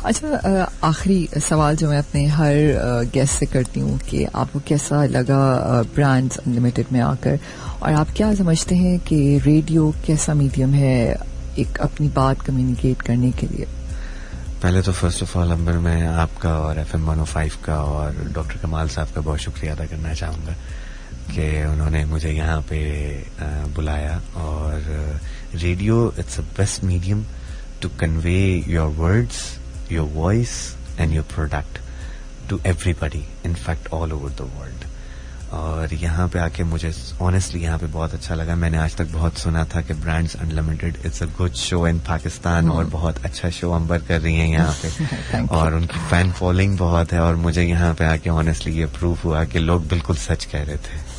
अच्छा, आखिरी सवाल जो मैं अपने हर गेस्ट से करती हूँ कि आपको कैसा लगा ब्रांड्स अनलिमिटेड में आकर, और आप क्या समझते हैं कि रेडियो कैसा मीडियम है एक अपनी बात कम्युनिकेट करने के लिए? पहले तो फर्स्ट ऑफ ऑल अंबर मैं आपका और FM 105 का और डॉक्टर कमाल साहब का बहुत शुक्रिया अदा करना चाहूँगा कि उन्होंने मुझे यहाँ पे बुलाया। और radio it's a best medium to convey your words, your voice and your product to everybody, in fact all over the world. और यहाँ पे आके मुझे ऑनेस्टली यहाँ पे बहुत अच्छा लगा। मैंने आज तक बहुत सुना था कि brands unlimited it's a good show in Pakistan और बहुत अच्छा शो अंबर कर रही हैं यहाँ पे और उनकी फैन फॉलोइंग बहुत है। और मुझे यहाँ पे आके ऑनेस्टली ये प्रूफ हुआ कि लोग बिल्कुल सच कह रहे थे।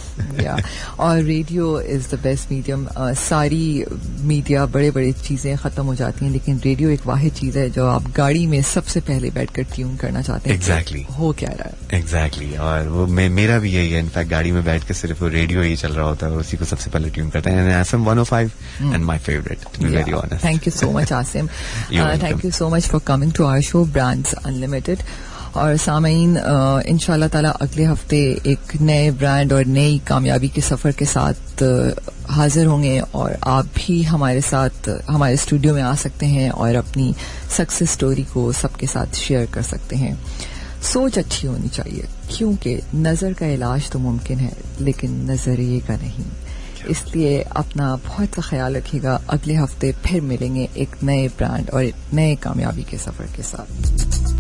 और radio is the best medium. सारी मीडिया बड़े बड़े चीजें खत्म हो जाती हैं, लेकिन रेडियो एक वाहिद चीज है जो आप गाड़ी में सबसे पहले बैठकर ट्यून करना चाहते हैं। एग्जैक्टली हो क्या रहा है। एग्जैक्टली और वो मेरा भी यही है। इनफैक्ट गाड़ी में बैठ के सिर्फ वो रेडियो ही चल रहा होता है और उसी को सबसे पहले ट्यून करते हैं। FM 105 and my favourite, to be very honest. Thank you so much Asim, thank you so much for coming to our show Brands Unlimited. और सामीन, इंशाल्लाह ताला अगले हफ्ते एक नए ब्रांड और नई कामयाबी के सफर के साथ हाजिर होंगे और आप भी हमारे साथ हमारे स्टूडियो में आ सकते हैं और अपनी सक्सेस स्टोरी को सबके साथ शेयर कर सकते हैं। सोच अच्छी होनी चाहिए क्योंकि नजर का इलाज तो मुमकिन है लेकिन नजरिए का नहीं। इसलिए अपना बहुत सा ख्याल रखिएगा। अगले हफ्ते फिर मिलेंगे एक नए ब्रांड और एक नए कामयाबी के सफर के साथ।